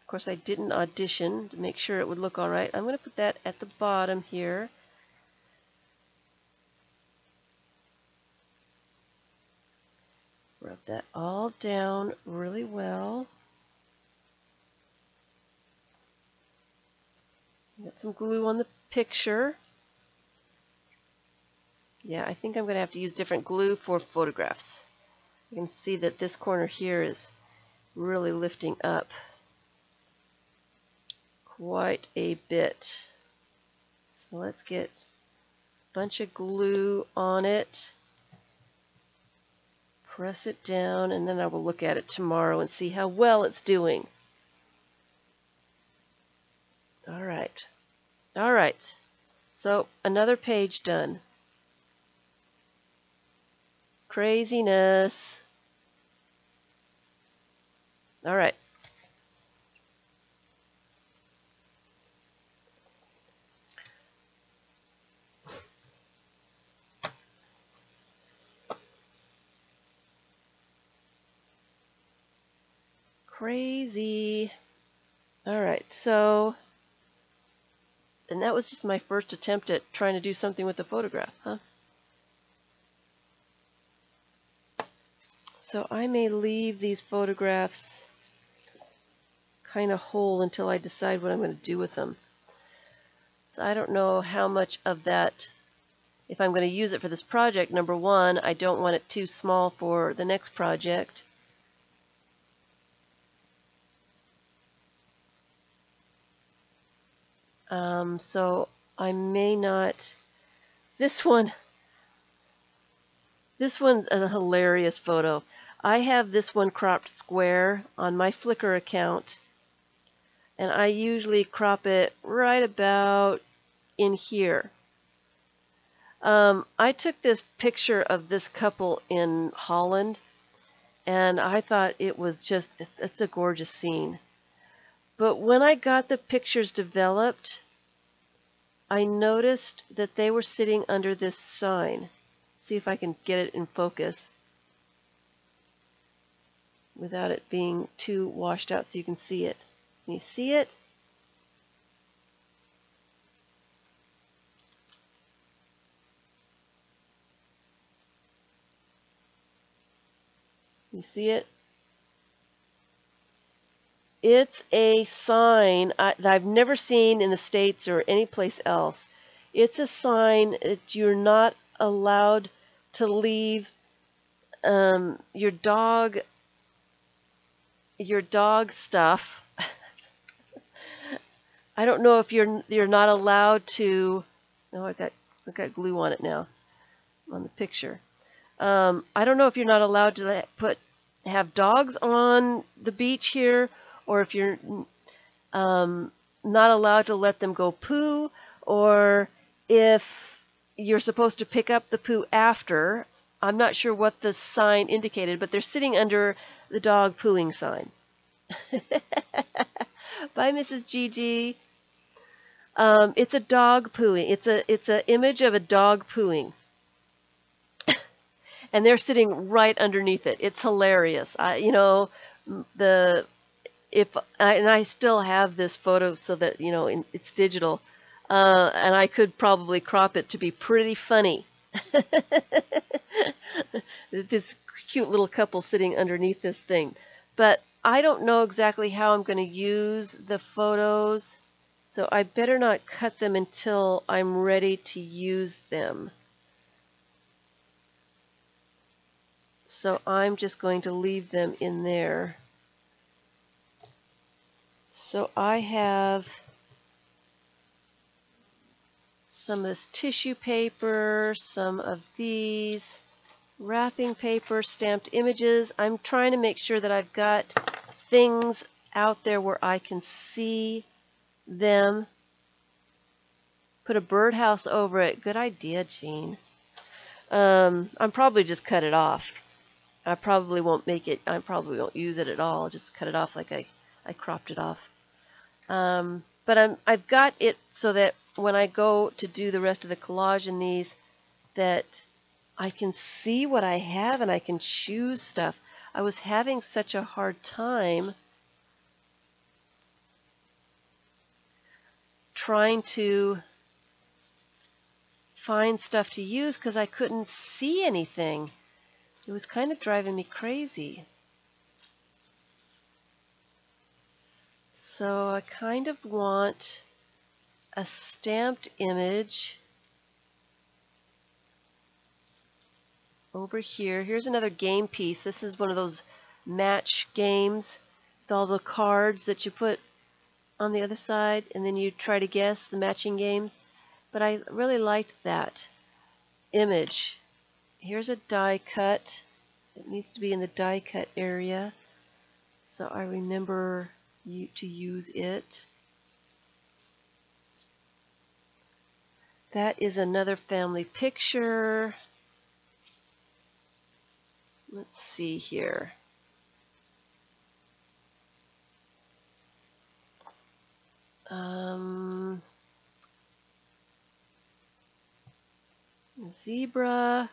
of course I didn't audition to make sure it would look alright. I'm going to put that at the bottom here. Rub that all down really well. Got some glue on the picture. Yeah, I think I'm going to have to use different glue for photographs. You can see that this corner here is really lifting up. quite a bit. So let's get a bunch of glue on it. Press it down, and then I will look at it tomorrow and see how well it's doing. All right. All right. So another page done. Craziness. All right. Crazy. All right. So, and that was just my first attempt at trying to do something with the photograph, huh? So I may leave these photographs kind of whole until I decide what I'm going to do with them. So I don't know how much of that, if I'm going to use it for this project, number one, I don't want it too small for the next project. So I may not, this one's a hilarious photo. I have this one cropped square on my Flickr account, and I usually crop it right about in here. I took this picture of this couple in Holland, and I thought it was just, it's a gorgeous scene. But when I got the pictures developed, I noticed that they were sitting under this sign. See if I can get it in focus without it being too washed out so you can see it. Can you see it? You see it? It's a sign that I've never seen in the States or anyplace else. It's a sign that you're not allowed to leave your dog stuff. I don't know if you're not allowed to. No, I got glue on it now on the picture. I don't know if you're not allowed to have dogs on the beach here, or if you're not allowed to let them go poo, or if you're supposed to pick up the poo after. I'm not sure what the sign indicated, but they're sitting under the dog pooing sign. Bye, Mrs. Gigi. It's a dog pooing. It's an image of a dog pooing. And they're sitting right underneath it. It's hilarious. And I still have this photo so that it's digital, and I could probably crop it to be pretty funny. This cute little couple sitting underneath this thing, but I don't know exactly how I'm going to use the photos, so I better not cut them until I'm ready to use them. So I'm just going to leave them in there. So I have some of this tissue paper, some of these wrapping paper, stamped images. I'm trying to make sure that I've got things out there where I can see them. Put a birdhouse over it. Good idea, Jean. I'm probably just cut it off. I probably won't won't use it at all. I'll just cut it off like I cropped it off. But I've got it so that when I go to do the rest of the collage in these, that I can see what I have and I can choose stuff. I was having such a hard time trying to find stuff to use because I couldn't see anything. It was kind of driving me crazy. So I kind of want a stamped image over here. Here's another game piece. This is one of those match games with all the cards that you put on the other side, and then you try to guess the matching games. But I really liked that image. Here's a die cut. It needs to be in the die cut area, so I remember to use it. That is another family picture. Let's see here. Zebra.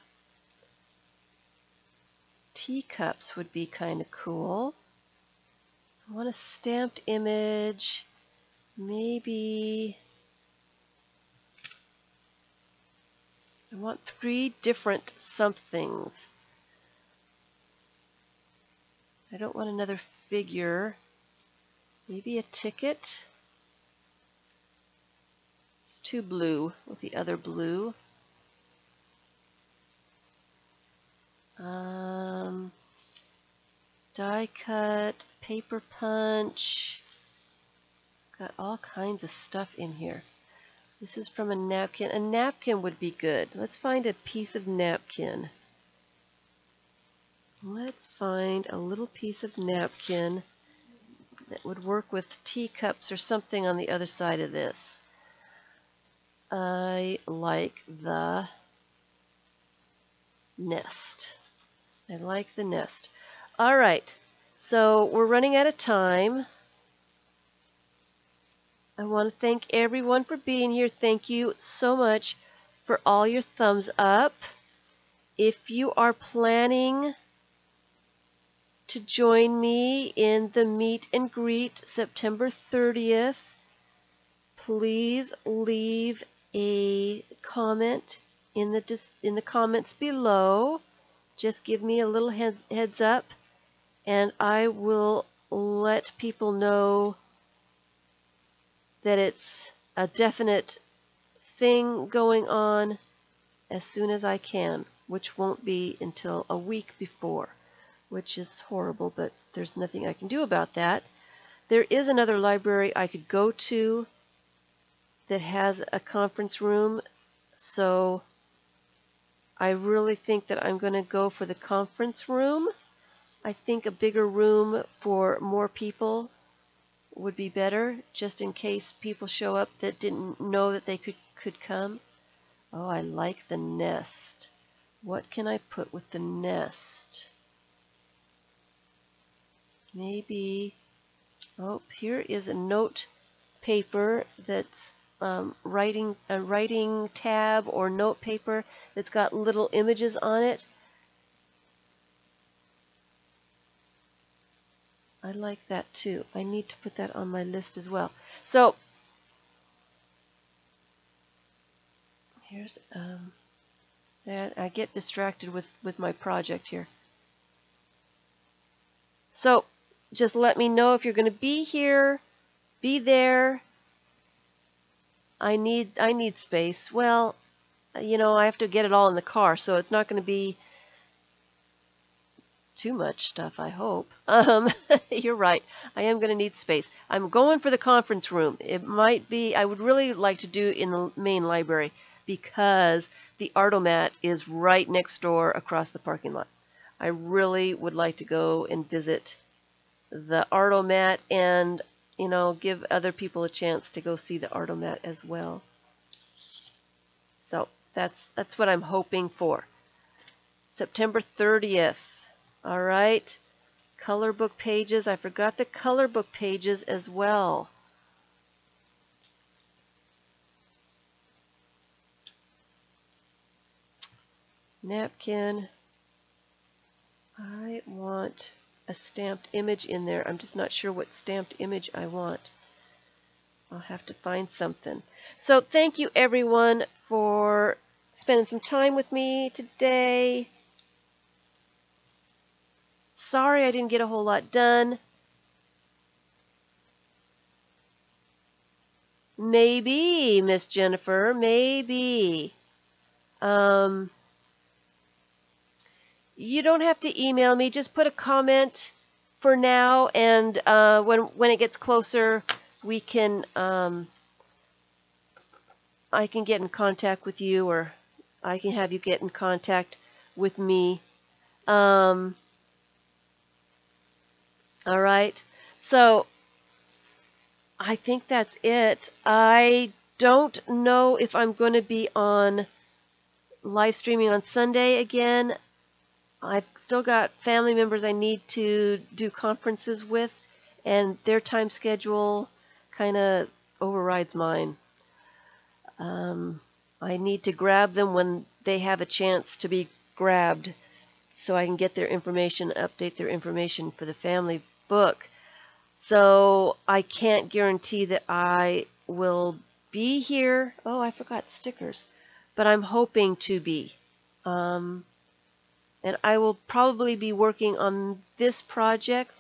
Teacups would be kind of cool. I want a stamped image. Maybe I want 3 different somethings. I don't want another figure. Maybe a ticket. It's too blue with the other blue. Die cut, paper punch. Got all kinds of stuff in here. This is from a napkin. A napkin would be good. Let's find a piece of napkin. Let's find a little piece of napkin that would work with teacups or something on the other side of this. I like the nest. I like the nest. All right, so we're running out of time. I want to thank everyone for being here. Thank you so much for all your thumbs up. If you are planning to join me in the meet and greet September 30th, please leave a comment in the comments below. Just give me a little heads up, and I will let people know that it's a definite thing going on as soon as I can, which won't be until a week before, which is horrible, but there's nothing I can do about that. There is another library I could go to that has a conference room, so I really think that I'm going to go for the conference room. I think a bigger room for more people would be better, just in case people show up that didn't know that they could come. Oh, I like the nest. What can I put with the nest? Maybe, oh, here is a note paper that's a writing tab or note paper that's got little images on it. I like that too. I need to put that on my list as well. So here's that I get distracted with my project here. So just let me know if you're going to be here, be there. I need space. Well, you know, I have to get it all in the car, so it's not going to be too much stuff, I hope. You're right. I am going to need space. I'm going for the conference room. It might be, I would really like to do in the main library because the Artomat is right next door across the parking lot. I really would like to go and visit the Artomat and, you know, give other people a chance to go see the Artomat as well. So that's what I'm hoping for. September 30th. All right. Color book pages. I forgot the color book pages as well. Napkin. I want a stamped image in there. I'm just not sure what stamped image I want. I'll have to find something. So thank you everyone for spending some time with me today. Sorry I didn't get a whole lot done. Maybe, Miss Jennifer, maybe. You don't have to email me. Just put a comment for now, and when it gets closer, we can, I can get in contact with you, or I can have you get in contact with me. All right. So I think that's it. I don't know if I'm going to be on live streaming on Sunday again. I've still got family members I need to do conferences with, and their time schedule kind of overrides mine. I need to grab them when they have a chance to be grabbed so I can get their information, update their information for the family book. So I can't guarantee that I will be here. Oh, I forgot stickers. But I'm hoping to be. And I will probably be working on this project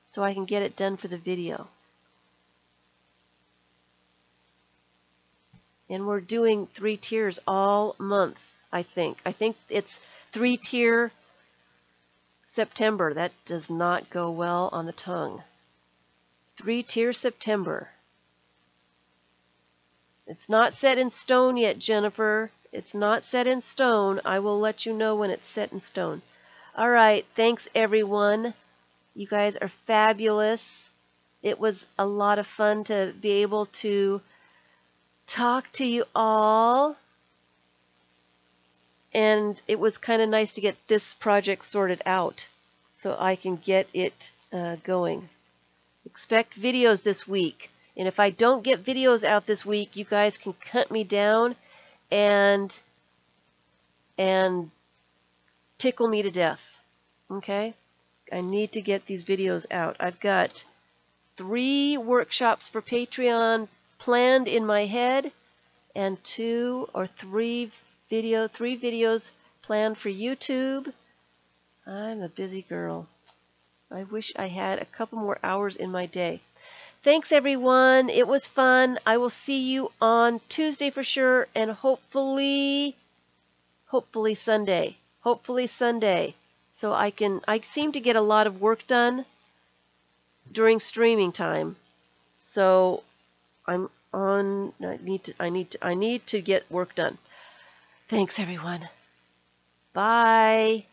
so I can get it done for the video. And we're doing 3 tiers all month, I think. I think it's 3-tier September. That does not go well on the tongue. 3-tier September. It's not set in stone yet, Jennifer. It's not set in stone. I will let you know when it's set in stone. All right. Thanks, everyone. You guys are fabulous. It was a lot of fun to be able to talk to you all. And it was kind of nice to get this project sorted out so I can get it going. Expect videos this week. And if I don't get videos out this week, you guys can cut me down and tickle me to death. Okay? I need to get these videos out. I've got 3 workshops for Patreon planned in my head and 2 or 3 videos planned for YouTube. I'm a busy girl. I wish I had a couple more hours in my day. Thanks, everyone. It was fun. I will see you on Tuesday for sure, and hopefully Sunday. Hopefully Sunday. So I seem to get a lot of work done during streaming time. So I need to get work done. Thanks, everyone. Bye.